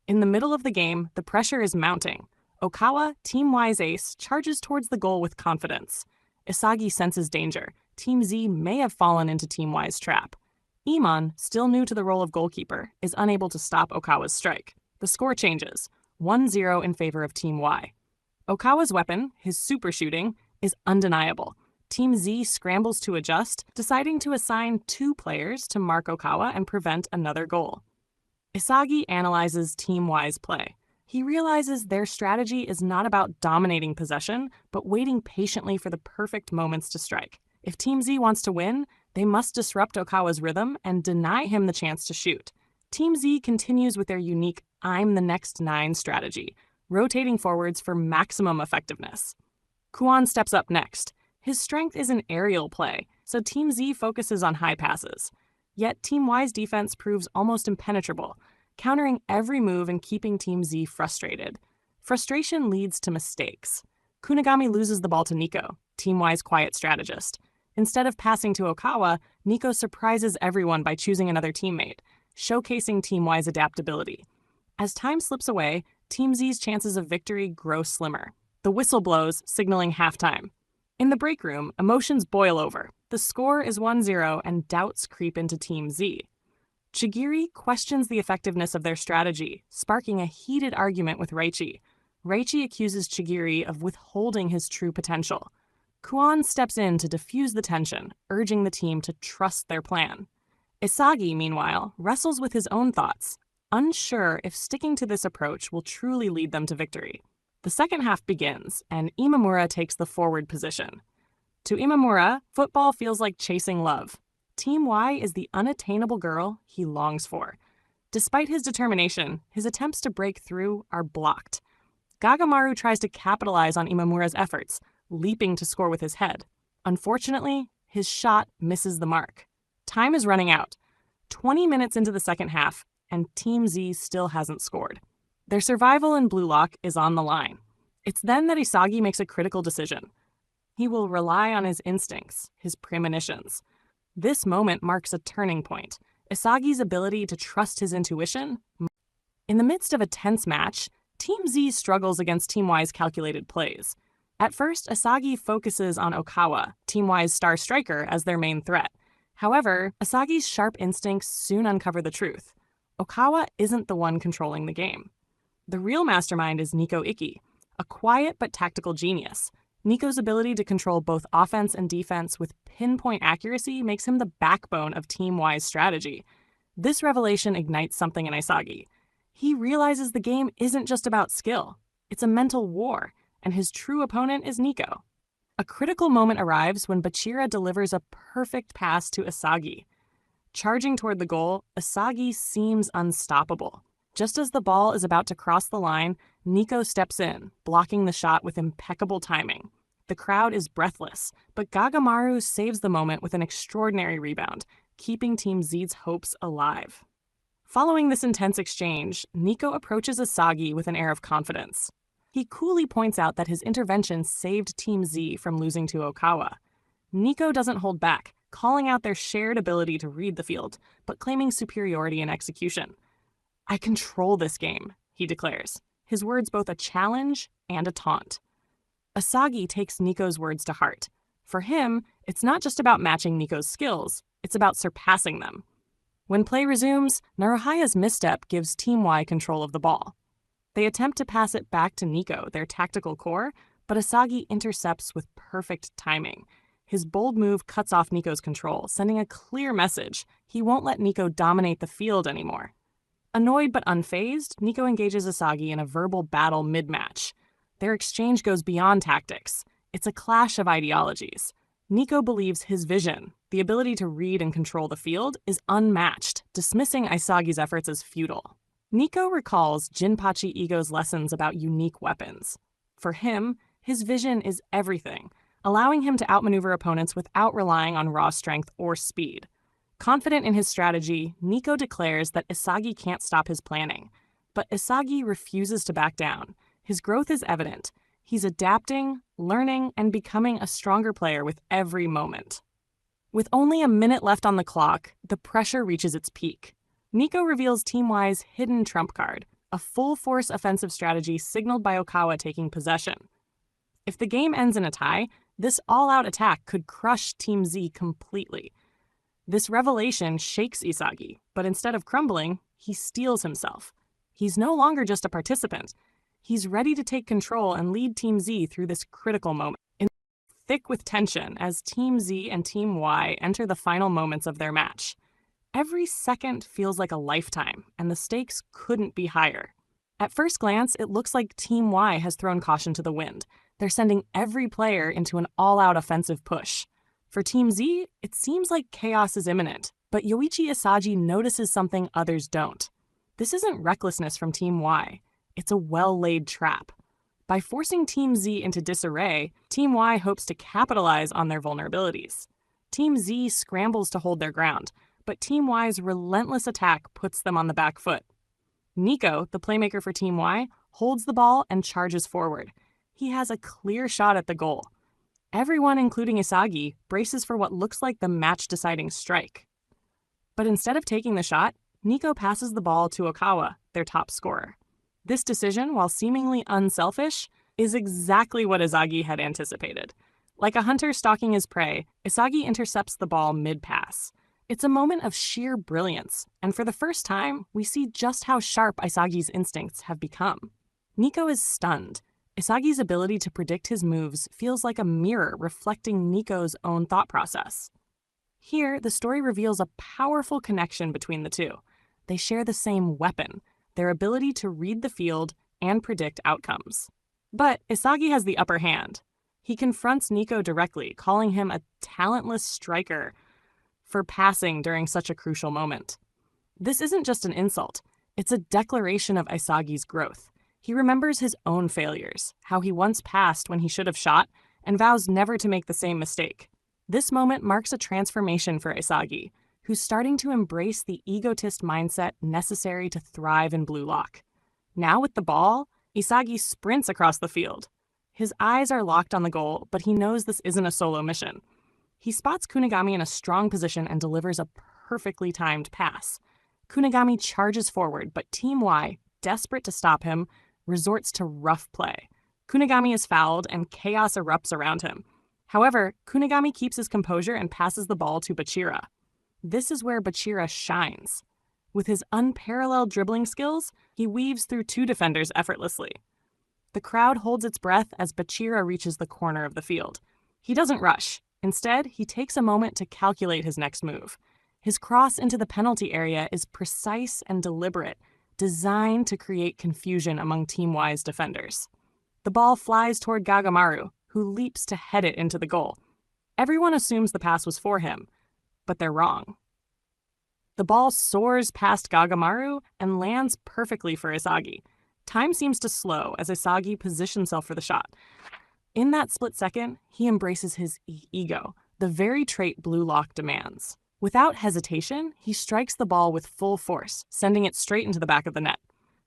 In the middle of the game, the pressure is mounting. Okawa, Team Y's ace, charges towards the goal with confidence. Isagi senses danger. Team Z may have fallen into Team Y's trap. Iman, still new to the role of goalkeeper, is unable to stop Okawa's strike. The score changes, 1-0 in favor of Team Y. Okawa's weapon, his super shooting, is undeniable. Team Z scrambles to adjust, deciding to assign 2 players to mark Okawa and prevent another goal. Isagi analyzes Team Y's play. He realizes their strategy is not about dominating possession, but waiting patiently for the perfect moments to strike. If Team Z wants to win, they must disrupt Okawa's rhythm and deny him the chance to shoot. Team Z continues with their unique "I'm the next 9" strategy, rotating forwards for maximum effectiveness. Kuon steps up next. His strength is in aerial play, so Team Z focuses on high passes. Yet Team Y's defense proves almost impenetrable, countering every move and keeping Team Z frustrated. Frustration leads to mistakes. Kunigami loses the ball to Nico, Team Y's quiet strategist. Instead of passing to Okawa, Nico surprises everyone by choosing another teammate, showcasing Team Y's adaptability. As time slips away, Team Z's chances of victory grow slimmer. The whistle blows, signaling halftime. In the break room, emotions boil over. The score is 1-0 and doubts creep into Team Z. Chigiri questions the effectiveness of their strategy, sparking a heated argument with Reichi. Reichi accuses Chigiri of withholding his true potential. Kuon steps in to diffuse the tension, urging the team to trust their plan. Isagi, meanwhile, wrestles with his own thoughts, unsure if sticking to this approach will truly lead them to victory. The second half begins, and Imamura takes the forward position. To Imamura, football feels like chasing love. Team Y is the unattainable girl he longs for. Despite his determination, his attempts to break through are blocked. Gagamaru tries to capitalize on Imamura's efforts, leaping to score with his head. Unfortunately, his shot misses the mark. Time is running out. 20 minutes into the second half, and Team Z still hasn't scored. Their survival in Blue Lock is on the line. It's then that Isagi makes a critical decision. He will rely on his instincts, his premonitions. This moment marks a turning point. Isagi's ability to trust his intuition. In the midst of a tense match, Team Z struggles against Team Y's calculated plays. At first, Isagi focuses on Okawa, Team Y's star striker, as their main threat. However, Asagi's sharp instincts soon uncover the truth. Okawa isn't the one controlling the game. The real mastermind is Nico Ikki, a quiet but tactical genius. Nico's ability to control both offense and defense with pinpoint accuracy makes him the backbone of Team Y's strategy. This revelation ignites something in Isagi. He realizes the game isn't just about skill. It's a mental war, and his true opponent is Nico. A critical moment arrives when Bachira delivers a perfect pass to Isagi. Charging toward the goal, Isagi seems unstoppable. Just as the ball is about to cross the line, Nico steps in, blocking the shot with impeccable timing. The crowd is breathless, but Gagamaru saves the moment with an extraordinary rebound, keeping Team Z's hopes alive. Following this intense exchange, Nico approaches Isagi with an air of confidence. He coolly points out that his intervention saved Team Z from losing to Okawa. Nico doesn't hold back, calling out their shared ability to read the field, but claiming superiority in execution. "I control this game," he declares, his words both a challenge and a taunt. Isagi takes Nico's words to heart. For him, it's not just about matching Nico's skills, it's about surpassing them. When play resumes, Naruhaya's misstep gives Team Y control of the ball. They attempt to pass it back to Nico, their tactical core, but Isagi intercepts with perfect timing. His bold move cuts off Nico's control, sending a clear message: he won't let Nico dominate the field anymore. Annoyed but unfazed, Nico engages Isagi in a verbal battle mid-match. Their exchange goes beyond tactics. It's a clash of ideologies. Nico believes his vision, the ability to read and control the field, is unmatched, dismissing Isagi's efforts as futile. Nico recalls Jinpachi Ego's lessons about unique weapons. For him, his vision is everything, allowing him to outmaneuver opponents without relying on raw strength or speed. Confident in his strategy, Nico declares that Isagi can't stop his planning. But Isagi refuses to back down. His growth is evident. He's adapting, learning, and becoming a stronger player with every moment. With only a minute left on the clock, the pressure reaches its peak. Nico reveals Team Y's hidden trump card, a full-force offensive strategy signaled by Okawa taking possession. If the game ends in a tie, this all-out attack could crush Team Z completely. This revelation shakes Isagi, but instead of crumbling, he steels himself. He's no longer just a participant. He's ready to take control and lead Team Z through this critical moment. Thick with tension as Team Z and Team Y enter the final moments of their match. Every second feels like a lifetime, and the stakes couldn't be higher. At first glance, it looks like Team Y has thrown caution to the wind. They're sending every player into an all-out offensive push. For Team Z, it seems like chaos is imminent, but Yoichi Isagi notices something others don't. This isn't recklessness from Team Y. It's a well-laid trap. By forcing Team Z into disarray, Team Y hopes to capitalize on their vulnerabilities. Team Z scrambles to hold their ground, but Team Y's relentless attack puts them on the back foot. Nico, the playmaker for Team Y, holds the ball and charges forward. He has a clear shot at the goal. Everyone, including Isagi, braces for what looks like the match-deciding strike. But instead of taking the shot, Nico passes the ball to Okawa, their top scorer. This decision, while seemingly unselfish, is exactly what Isagi had anticipated. Like a hunter stalking his prey, Isagi intercepts the ball mid-pass. It's a moment of sheer brilliance, and for the first time, we see just how sharp Isagi's instincts have become. Nico is stunned. Isagi's ability to predict his moves feels like a mirror reflecting Nico's own thought process. Here, the story reveals a powerful connection between the two. They share the same weapon, their ability to read the field and predict outcomes. But Isagi has the upper hand. He confronts Nico directly, calling him a talentless striker for passing during such a crucial moment. This isn't just an insult, it's a declaration of Isagi's growth. He remembers his own failures, how he once passed when he should have shot, and vows never to make the same mistake. This moment marks a transformation for Isagi, who's starting to embrace the egotist mindset necessary to thrive in Blue Lock. Now with the ball, Isagi sprints across the field. His eyes are locked on the goal, but he knows this isn't a solo mission. He spots Kunigami in a strong position and delivers a perfectly timed pass. Kunigami charges forward, but Team Y, desperate to stop him, resorts to rough play. Kunigami is fouled and chaos erupts around him. However, Kunigami keeps his composure and passes the ball to Bachira. This is where Bachira shines. With his unparalleled dribbling skills, he weaves through two defenders effortlessly. The crowd holds its breath as Bachira reaches the corner of the field. He doesn't rush. Instead, he takes a moment to calculate his next move. His cross into the penalty area is precise and deliberate, designed to create confusion among Team Y's defenders. The ball flies toward Gagamaru, who leaps to head it into the goal. Everyone assumes the pass was for him, but they're wrong. The ball soars past Gagamaru and lands perfectly for Isagi. Time seems to slow as Isagi positions himself for the shot. In that split second, he embraces his ego, the very trait Blue Lock demands. Without hesitation, he strikes the ball with full force, sending it straight into the back of the net.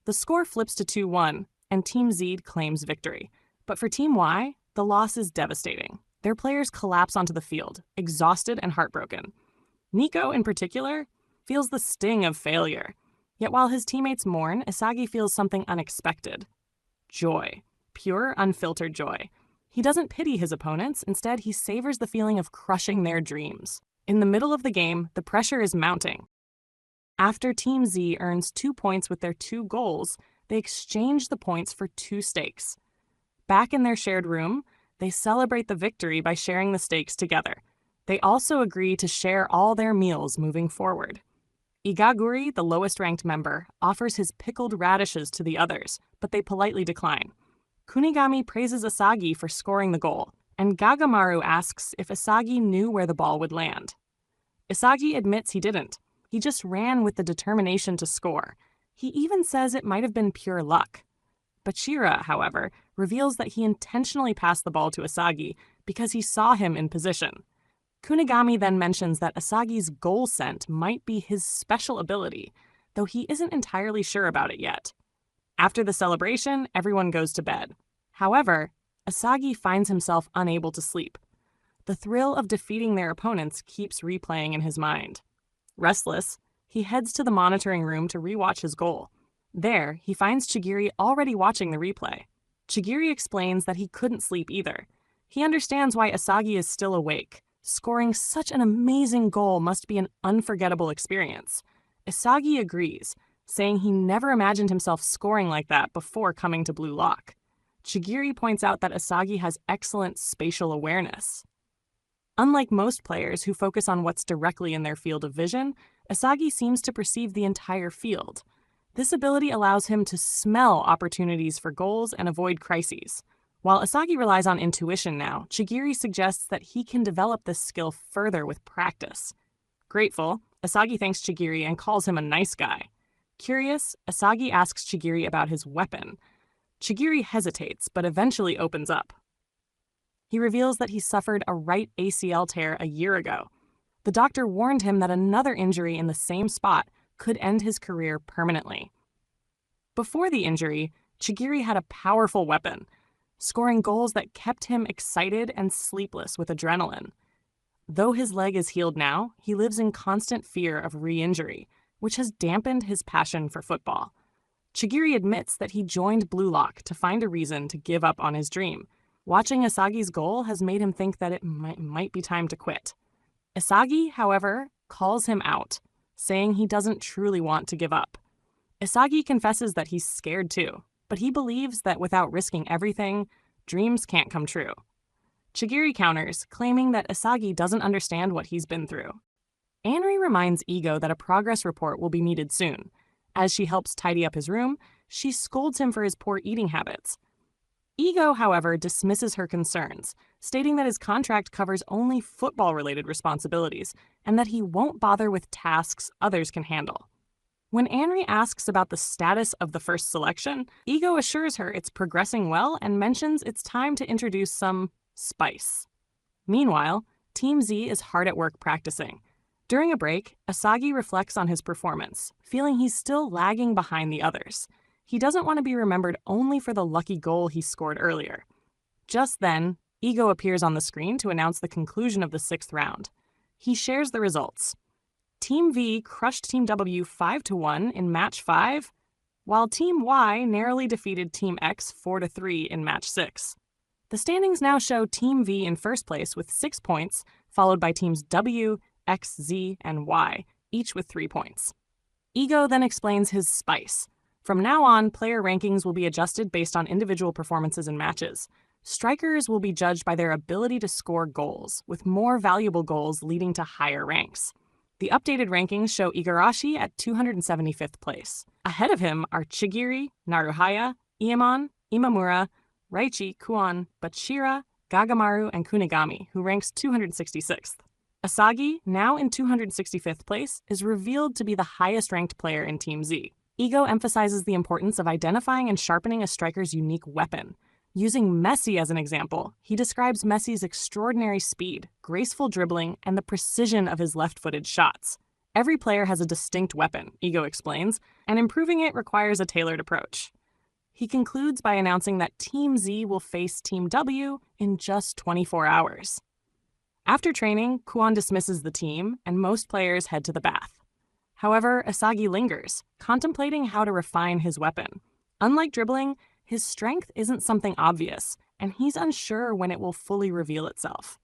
The score flips to 2-1, and Team Z claims victory. But for Team Y, the loss is devastating. Their players collapse onto the field, exhausted and heartbroken. Nico, in particular, feels the sting of failure. Yet while his teammates mourn, Isagi feels something unexpected. Joy. Pure, unfiltered joy. He doesn't pity his opponents, instead he savors the feeling of crushing their dreams. In the middle of the game, the pressure is mounting. After Team Z earns 2 points with their 2 goals, they exchange the points for 2 stakes. Back in their shared room, they celebrate the victory by sharing the stakes together. They also agree to share all their meals moving forward. Igaguri, the lowest-ranked member, offers his pickled radishes to the others, but they politely decline. Kunigami praises Isagi for scoring the goal, and Gagamaru asks if Isagi knew where the ball would land. Isagi admits he didn't. He just ran with the determination to score. He even says it might have been pure luck. Bachira, however, reveals that he intentionally passed the ball to Isagi because he saw him in position. Kunigami then mentions that Asagi's goal scent might be his special ability, though he isn't entirely sure about it yet. After the celebration, everyone goes to bed. However, Asagi finds himself unable to sleep. The thrill of defeating their opponents keeps replaying in his mind. Restless, he heads to the monitoring room to rewatch his goal. There, he finds Chigiri already watching the replay. Chigiri explains that he couldn't sleep either. He understands why Asagi is still awake. Scoring such an amazing goal must be an unforgettable experience. Asagi agrees, saying he never imagined himself scoring like that before coming to Blue Lock. Chigiri points out that Asagi has excellent spatial awareness. Unlike most players who focus on what's directly in their field of vision, Asagi seems to perceive the entire field. This ability allows him to smell opportunities for goals and avoid crises. While Asagi relies on intuition now, Chigiri suggests that he can develop this skill further with practice. Grateful, Asagi thanks Chigiri and calls him a nice guy. Curious, Asagi asks Chigiri about his weapon. Chigiri hesitates, but eventually opens up. He reveals that he suffered a right ACL tear a year ago. The doctor warned him that another injury in the same spot could end his career permanently. Before the injury, Chigiri had a powerful weapon, scoring goals that kept him excited and sleepless with adrenaline. Though his leg is healed now, he lives in constant fear of re-injury, which has dampened his passion for football. Chigiri admits that he joined Blue Lock to find a reason to give up on his dream. Watching Asagi's goal has made him think that it might be time to quit. Asagi, however, calls him out, saying he doesn't truly want to give up. Asagi confesses that he's scared too, but he believes that without risking everything, dreams can't come true. Chigiri counters, claiming that Asagi doesn't understand what he's been through. Anri reminds Ego that a progress report will be needed soon. As she helps tidy up his room, she scolds him for his poor eating habits. Ego, however, dismisses her concerns, stating that his contract covers only football-related responsibilities and that he won't bother with tasks others can handle. When Anri asks about the status of the first selection, Ego assures her it's progressing well and mentions it's time to introduce some spice. Meanwhile, Team Z is hard at work practicing. During a break, Asagi reflects on his performance, feeling he's still lagging behind the others. He doesn't want to be remembered only for the lucky goal he scored earlier. Just then, Ego appears on the screen to announce the conclusion of the 6th round. He shares the results. Team V crushed Team W 5-1 in Match 5, while Team Y narrowly defeated Team X 4-3 in Match 6. The standings now show Team V in first place with 6 points, followed by Teams W, X, Z, and Y, each with 3 points. Ego then explains his spice. From now on, player rankings will be adjusted based on individual performances in matches. Strikers will be judged by their ability to score goals, with more valuable goals leading to higher ranks. The updated rankings show Igarashi at 275th place. Ahead of him are Chigiri, Naruhaya, Iemon, Imamura, Raichi, Kuon, Bachira, Gagamaru, and Kunigami, who ranks 266th. Asagi, now in 265th place, is revealed to be the highest-ranked player in Team Z. Ego emphasizes the importance of identifying and sharpening a striker's unique weapon. Using Messi as an example, he describes Messi's extraordinary speed, graceful dribbling, and the precision of his left-footed shots. Every player has a distinct weapon, Ego explains, and improving it requires a tailored approach. He concludes by announcing that Team Z will face Team W in just 24 hours. After training, Kuon dismisses the team, and most players head to the bath. However, Asagi lingers, contemplating how to refine his weapon. Unlike dribbling, his strength isn't something obvious, and he's unsure when it will fully reveal itself.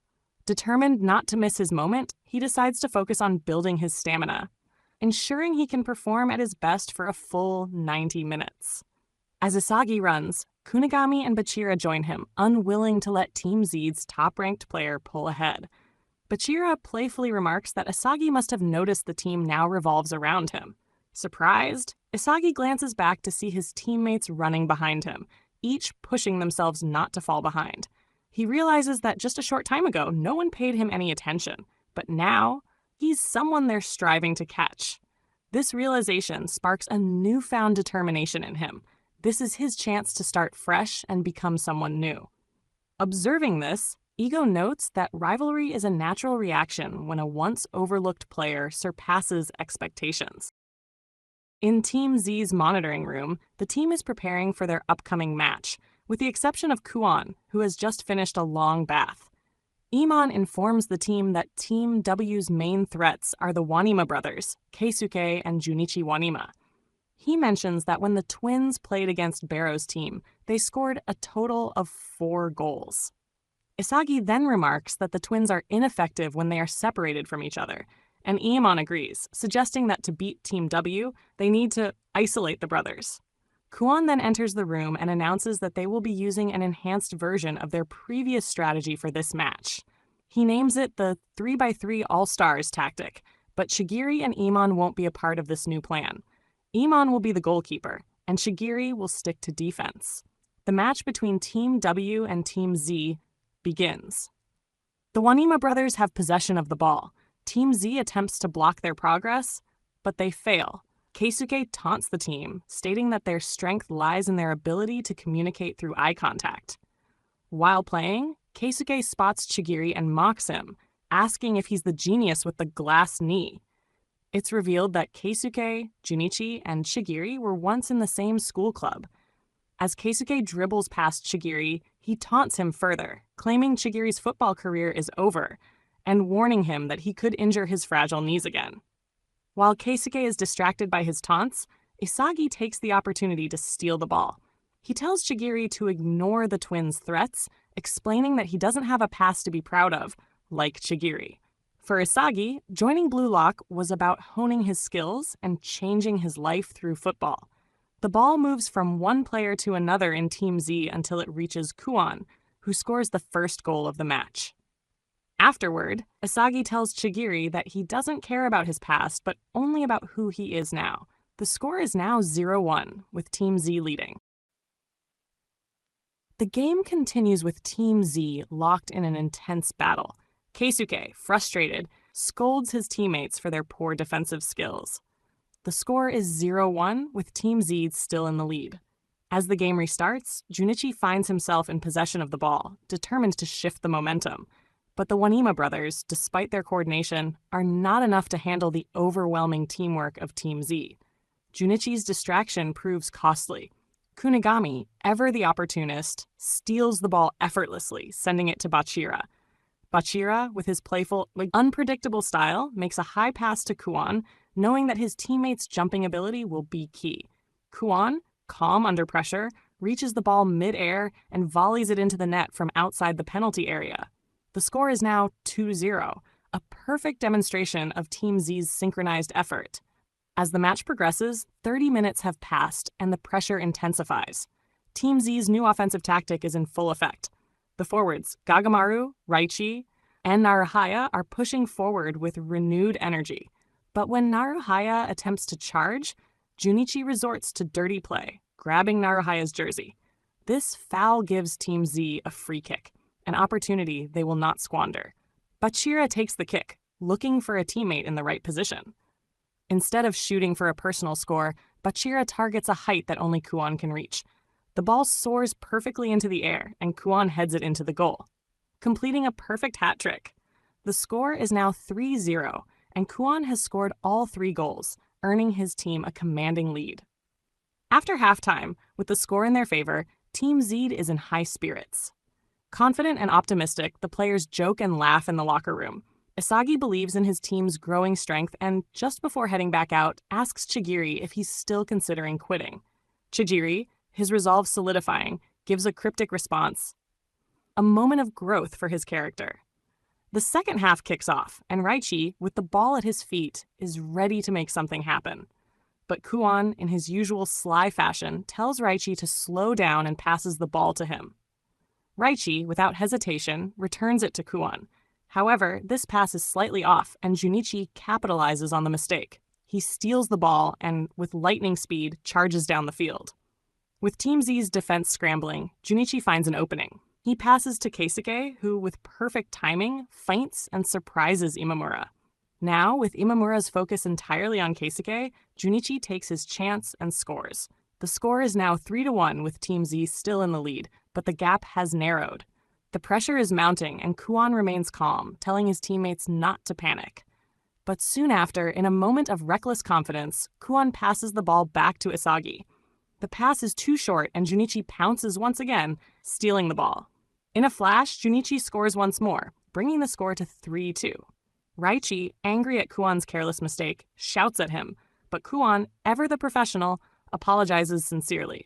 Determined not to miss his moment, he decides to focus on building his stamina, ensuring he can perform at his best for a full 90 minutes. As Asagi runs, Kunigami and Bachira join him, unwilling to let Team Z's top-ranked player pull ahead. Bachira playfully remarks that Asagi must have noticed the team now revolves around him. Surprised, Asagi glances back to see his teammates running behind him, each pushing themselves not to fall behind. He realizes that just a short time ago, no one paid him any attention, but now, he's someone they're striving to catch. This realization sparks a newfound determination in him. This is his chance to start fresh and become someone new. Observing this, Ego notes that rivalry is a natural reaction when a once overlooked player surpasses expectations. In Team Z's monitoring room, the team is preparing for their upcoming match, with the exception of Kuon, who has just finished a long bath. Iman informs the team that Team W's main threats are the Wanima brothers, Keisuke and Junichi Wanima. He mentions that when the twins played against Barrow's team, they scored a total of 4 goals. Isagi then remarks that the twins are ineffective when they are separated from each other, and Iman agrees, suggesting that to beat Team W, they need to isolate the brothers. Kuon then enters the room and announces that they will be using an enhanced version of their previous strategy for this match. He names it the 3x3 All-Stars tactic, but Shigiri and Iman won't be a part of this new plan. Iman will be the goalkeeper, and Shigiri will stick to defense. The match between Team W and Team Z begins. The Wanima brothers have possession of the ball. Team Z attempts to block their progress, but they fail. Keisuke taunts the team, stating that their strength lies in their ability to communicate through eye contact. While playing, Keisuke spots Shigiri and mocks him, asking if he's the genius with the glass knee. It's revealed that Keisuke, Junichi, and Shigiri were once in the same school club. As Keisuke dribbles past Shigiri, he taunts him further, claiming Shigiri's football career is over, and warning him that he could injure his fragile knees again. While Keisuke is distracted by his taunts, Isagi takes the opportunity to steal the ball. He tells Shigiri to ignore the twins' threats, explaining that he doesn't have a past to be proud of, like Shigiri. For Isagi, joining Blue Lock was about honing his skills and changing his life through football. The ball moves from one player to another in Team Z until it reaches Kuon, who scores the first goal of the match. Afterward, Isagi tells Shigiri that he doesn't care about his past, but only about who he is now. The score is now 0-1, with Team Z leading. The game continues with Team Z locked in an intense battle. Keisuke, frustrated, scolds his teammates for their poor defensive skills. The score is 0-1, with Team Z still in the lead. As the game restarts, Junichi finds himself in possession of the ball, determined to shift the momentum. But the Wanima brothers, despite their coordination, are not enough to handle the overwhelming teamwork of Team Z. Junichi's distraction proves costly. Kunigami, ever the opportunist, steals the ball effortlessly, sending it to Bachira. Bachira, with his playful, unpredictable style, makes a high pass to Kuon, knowing that his teammates' jumping ability will be key. Kuon, calm under pressure, reaches the ball mid-air and volleys it into the net from outside the penalty area. The score is now 2-0, a perfect demonstration of Team Z's synchronized effort. As the match progresses, 30 minutes have passed and the pressure intensifies. Team Z's new offensive tactic is in full effect. The forwards, Gagamaru, Raichi, and Naruhaya are pushing forward with renewed energy. But when Naruhaya attempts to charge, Junichi resorts to dirty play, grabbing Naruhaya's jersey. This foul gives Team Z a free kick, an opportunity they will not squander. Bachira takes the kick, looking for a teammate in the right position. Instead of shooting for a personal score, Bachira targets a height that only Kuon can reach. The ball soars perfectly into the air, and Kuon heads it into the goal, completing a perfect hat trick. The score is now 3-0, and Kuon has scored all 3 goals, earning his team a commanding lead. After halftime, with the score in their favor, Team Z is in high spirits. Confident and optimistic, the players joke and laugh in the locker room. Isagi believes in his team's growing strength and, just before heading back out, asks Chigiri if he's still considering quitting. Chigiri, his resolve solidifying, gives a cryptic response, a moment of growth for his character. The second half kicks off, and Raichi, with the ball at his feet, is ready to make something happen. But Kuon, in his usual sly fashion, tells Raichi to slow down and passes the ball to him. Raichi, without hesitation, returns it to Kuon. However, this pass is slightly off, and Junichi capitalizes on the mistake. He steals the ball and, with lightning speed, charges down the field. With Team Z's defense scrambling, Junichi finds an opening. He passes to Keisuke, who, with perfect timing, feints and surprises Imamura. Now, with Imamura's focus entirely on Keisuke, Junichi takes his chance and scores. The score is now 3-1 with Team Z still in the lead, but the gap has narrowed. The pressure is mounting, and Kuon remains calm, telling his teammates not to panic. But soon after, in a moment of reckless confidence, Kuon passes the ball back to Isagi. The pass is too short, and Junichi pounces once again, stealing the ball. In a flash, Junichi scores once more, bringing the score to 3-2. Raichi, angry at Kuon's careless mistake, shouts at him, but Kuon, ever the professional, apologizes sincerely.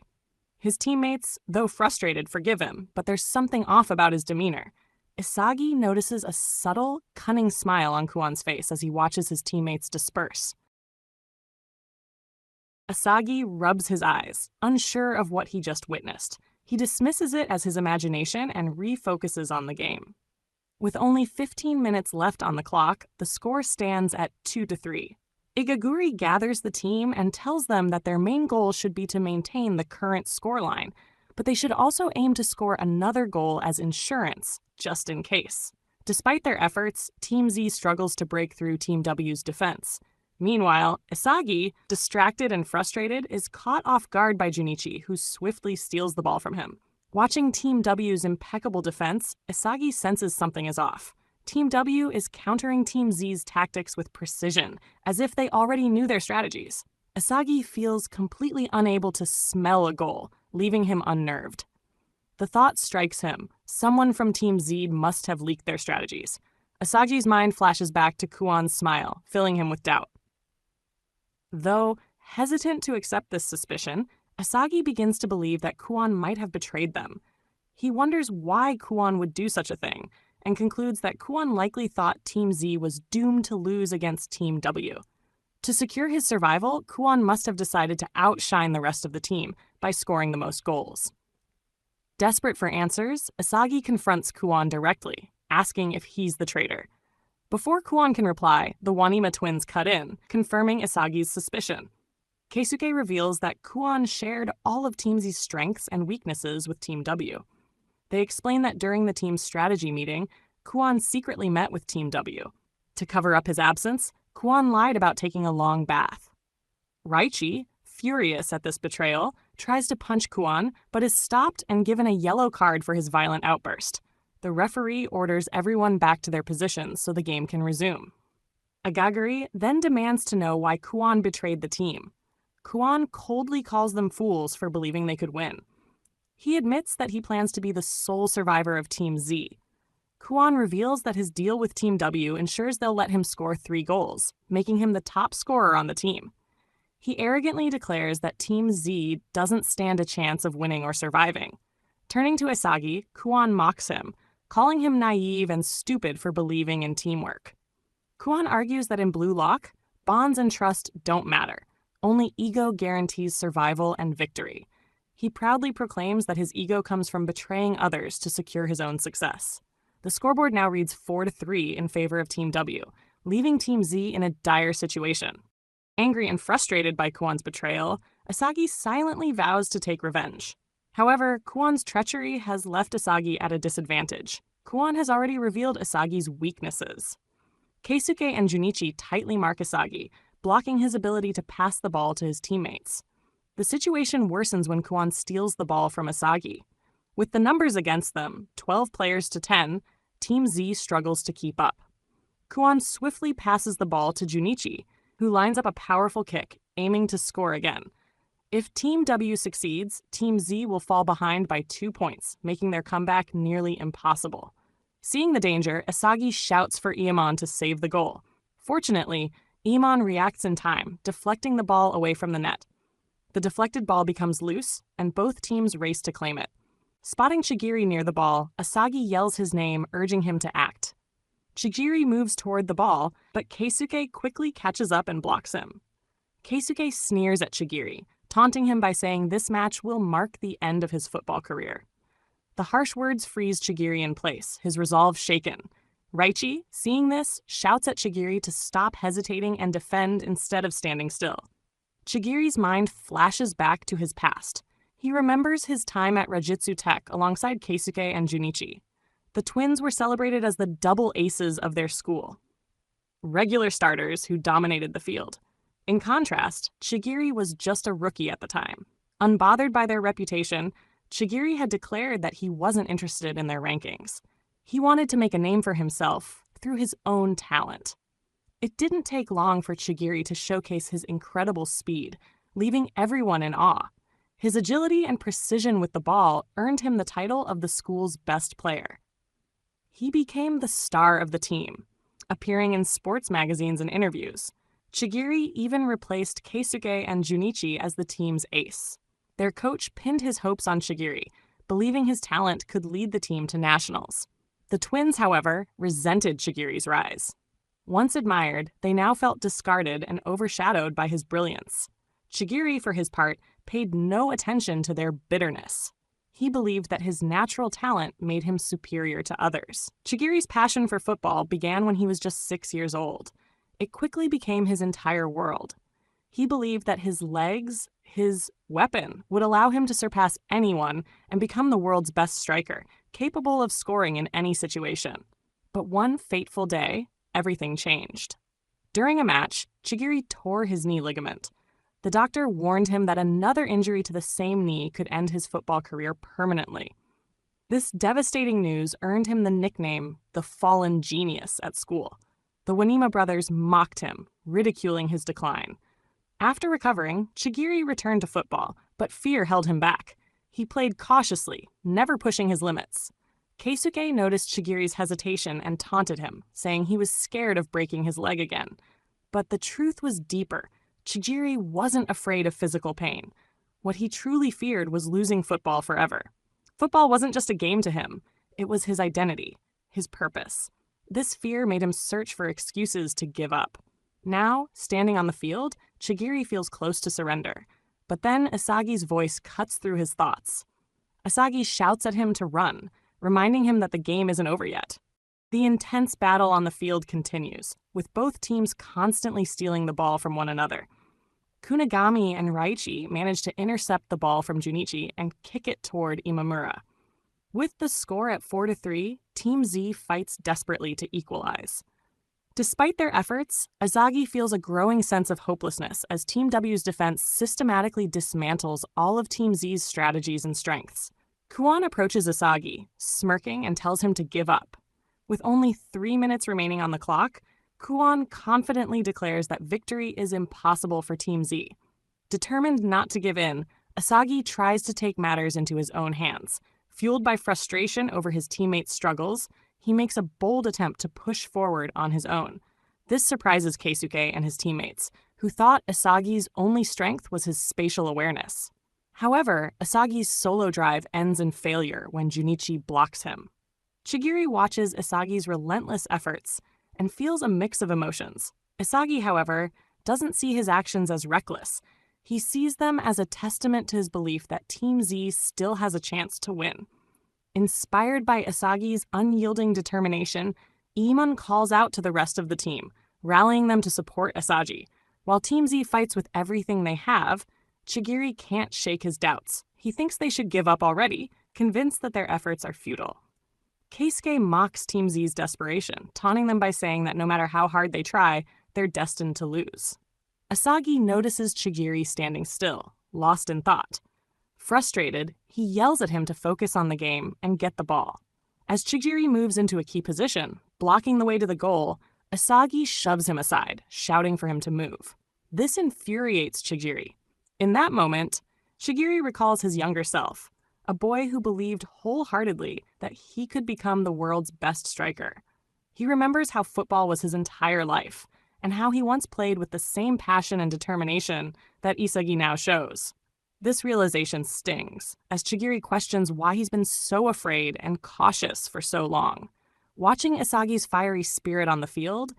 His teammates, though frustrated, forgive him, but there's something off about his demeanor. Isagi notices a subtle, cunning smile on Kuon's face as he watches his teammates disperse. Isagi rubs his eyes, unsure of what he just witnessed. He dismisses it as his imagination and refocuses on the game. With only 15 minutes left on the clock, the score stands at 2-3. Igaguri gathers the team and tells them that their main goal should be to maintain the current scoreline, but they should also aim to score another goal as insurance, just in case. Despite their efforts, Team Z struggles to break through Team W's defense. Meanwhile, Isagi, distracted and frustrated, is caught off guard by Junichi, who swiftly steals the ball from him. Watching Team W's impeccable defense, Isagi senses something is off. Team W is countering Team Z's tactics with precision, as if they already knew their strategies. Isagi feels completely unable to smell a goal, leaving him unnerved. The thought strikes him. Someone from Team Z must have leaked their strategies. Asagi's mind flashes back to Kuon's smile, filling him with doubt. Though hesitant to accept this suspicion, Isagi begins to believe that Kuon might have betrayed them. He wonders why Kuon would do such a thing, and concludes that Kuon likely thought Team Z was doomed to lose against Team W. To secure his survival, Kuon must have decided to outshine the rest of the team by scoring the most goals. Desperate for answers, Isagi confronts Kuon directly, asking if he's the traitor. Before Kuon can reply, the Wanima twins cut in, confirming Isagi's suspicion. Keisuke reveals that Kuon shared all of Team Z's strengths and weaknesses with Team W. They explain that during the team's strategy meeting, Kuon secretly met with Team W. To cover up his absence, Kuon lied about taking a long bath. Raichi, furious at this betrayal, tries to punch Kuon, but is stopped and given a yellow card for his violent outburst. The referee orders everyone back to their positions so the game can resume. Agaguri then demands to know why Kuon betrayed the team. Kuon coldly calls them fools for believing they could win. He admits that he plans to be the sole survivor of Team Z. Kuon reveals that his deal with Team W ensures they'll let him score 3 goals, making him the top scorer on the team. He arrogantly declares that Team Z doesn't stand a chance of winning or surviving. Turning to Isagi, Kuon mocks him, calling him naive and stupid for believing in teamwork. Kuon argues that in Blue Lock, bonds and trust don't matter. Only ego guarantees survival and victory. He proudly proclaims that his ego comes from betraying others to secure his own success. The scoreboard now reads 4-3 in favor of Team W, leaving Team Z in a dire situation. Angry and frustrated by Kuon's betrayal, Isagi silently vows to take revenge. However, Kuon's treachery has left Isagi at a disadvantage. Kuon has already revealed Isagi's weaknesses. Keisuke and Junichi tightly mark Isagi, blocking his ability to pass the ball to his teammates. The situation worsens when Kuon steals the ball from Isagi. With the numbers against them, 12 players to 10, Team Z struggles to keep up. Kuon swiftly passes the ball to Junichi, who lines up a powerful kick, aiming to score again. If Team W succeeds, Team Z will fall behind by 2 points, making their comeback nearly impossible. Seeing the danger, Isagi shouts for Iemon to save the goal. Fortunately, Iemon reacts in time, deflecting the ball away from the net. The deflected ball becomes loose, and both teams race to claim it. Spotting Chigiri near the ball, Isagi yells his name, urging him to act. Chigiri moves toward the ball, but Keisuke quickly catches up and blocks him. Keisuke sneers at Chigiri, taunting him by saying this match will mark the end of his football career. The harsh words freeze Chigiri in place, his resolve shaken. Raichi, seeing this, shouts at Chigiri to stop hesitating and defend instead of standing still. Chigiri's mind flashes back to his past. He remembers his time at Rajitsu Tech alongside Keisuke and Junichi. The twins were celebrated as the double aces of their school, regular starters who dominated the field. In contrast, Chigiri was just a rookie at the time. Unbothered by their reputation, Chigiri had declared that he wasn't interested in their rankings. He wanted to make a name for himself through his own talent. It didn't take long for Chigiri to showcase his incredible speed, leaving everyone in awe. His agility and precision with the ball earned him the title of the school's best player. He became the star of the team, appearing in sports magazines and interviews. Chigiri even replaced Keisuke and Junichi as the team's ace. Their coach pinned his hopes on Chigiri, believing his talent could lead the team to nationals. The twins, however, resented Chigiri's rise. Once admired, they now felt discarded and overshadowed by his brilliance. Chigiri, for his part, paid no attention to their bitterness. He believed that his natural talent made him superior to others. Chigiri's passion for football began when he was just 6 years old. It quickly became his entire world. He believed that his legs, his weapon, would allow him to surpass anyone and become the world's best striker, capable of scoring in any situation. But one fateful day, everything changed. During a match, Chigiri tore his knee ligament. The doctor warned him that another injury to the same knee could end his football career permanently. This devastating news earned him the nickname the Fallen Genius at school. The Wanima brothers mocked him, ridiculing his decline. After recovering, Chigiri returned to football, but fear held him back. He played cautiously, never pushing his limits. Keisuke noticed Chigiri's hesitation and taunted him, saying he was scared of breaking his leg again. But the truth was deeper. Chigiri wasn't afraid of physical pain. What he truly feared was losing football forever. Football wasn't just a game to him. It was his identity, his purpose. This fear made him search for excuses to give up. Now, standing on the field, Chigiri feels close to surrender. But then Asagi's voice cuts through his thoughts. Asagi shouts at him to run, reminding him that the game isn't over yet. The intense battle on the field continues, with both teams constantly stealing the ball from one another. Kunigami and Raichi manage to intercept the ball from Junichi and kick it toward Imamura. With the score at 4-3, Team Z fights desperately to equalize. Despite their efforts, Asagi feels a growing sense of hopelessness as Team W's defense systematically dismantles all of Team Z's strategies and strengths. Kuon approaches Asagi, smirking, and tells him to give up. With only 3 minutes remaining on the clock, Kuon confidently declares that victory is impossible for Team Z. Determined not to give in, Asagi tries to take matters into his own hands. Fueled by frustration over his teammates' struggles, he makes a bold attempt to push forward on his own. This surprises Keisuke and his teammates, who thought Asagi's only strength was his spatial awareness. However, Asagi's solo drive ends in failure when Junichi blocks him. Chigiri watches Asagi's relentless efforts and feels a mix of emotions. Asagi, however, doesn't see his actions as reckless. He sees them as a testament to his belief that Team Z still has a chance to win. Inspired by Asagi's unyielding determination, Iemon calls out to the rest of the team, rallying them to support Asagi. While Team Z fights with everything they have, Chigiri can't shake his doubts. He thinks they should give up already, convinced that their efforts are futile. Keisuke mocks Team Z's desperation, taunting them by saying that no matter how hard they try, they're destined to lose. Asagi notices Chigiri standing still, lost in thought. Frustrated, he yells at him to focus on the game and get the ball. As Chigiri moves into a key position, blocking the way to the goal, Asagi shoves him aside, shouting for him to move. This infuriates Chigiri. In that moment, Chigiri recalls his younger self, a boy who believed wholeheartedly that he could become the world's best striker. He remembers how football was his entire life, and how he once played with the same passion and determination that Isagi now shows. This realization stings, as Chigiri questions why he's been so afraid and cautious for so long. Watching Asagi's fiery spirit on the field,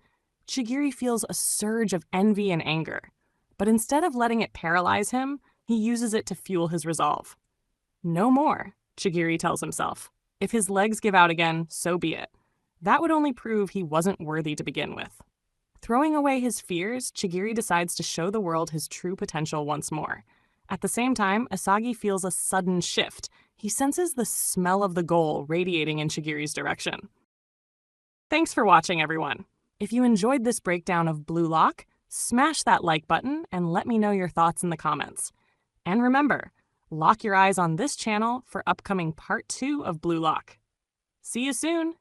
Chigiri feels a surge of envy and anger. But instead of letting it paralyze him, he uses it to fuel his resolve. No more, Chigiri tells himself. If his legs give out again, so be it. That would only prove he wasn't worthy to begin with. Throwing away his fears, Chigiri decides to show the world his true potential once more. At the same time, Asagi feels a sudden shift. He senses the smell of the goal radiating in Chigiri's direction. Thanks for watching, everyone. If you enjoyed this breakdown of Blue Lock, smash that like button and let me know your thoughts in the comments. And remember, Lock your eyes on this channel for upcoming part 2 of Blue Lock. See you soon!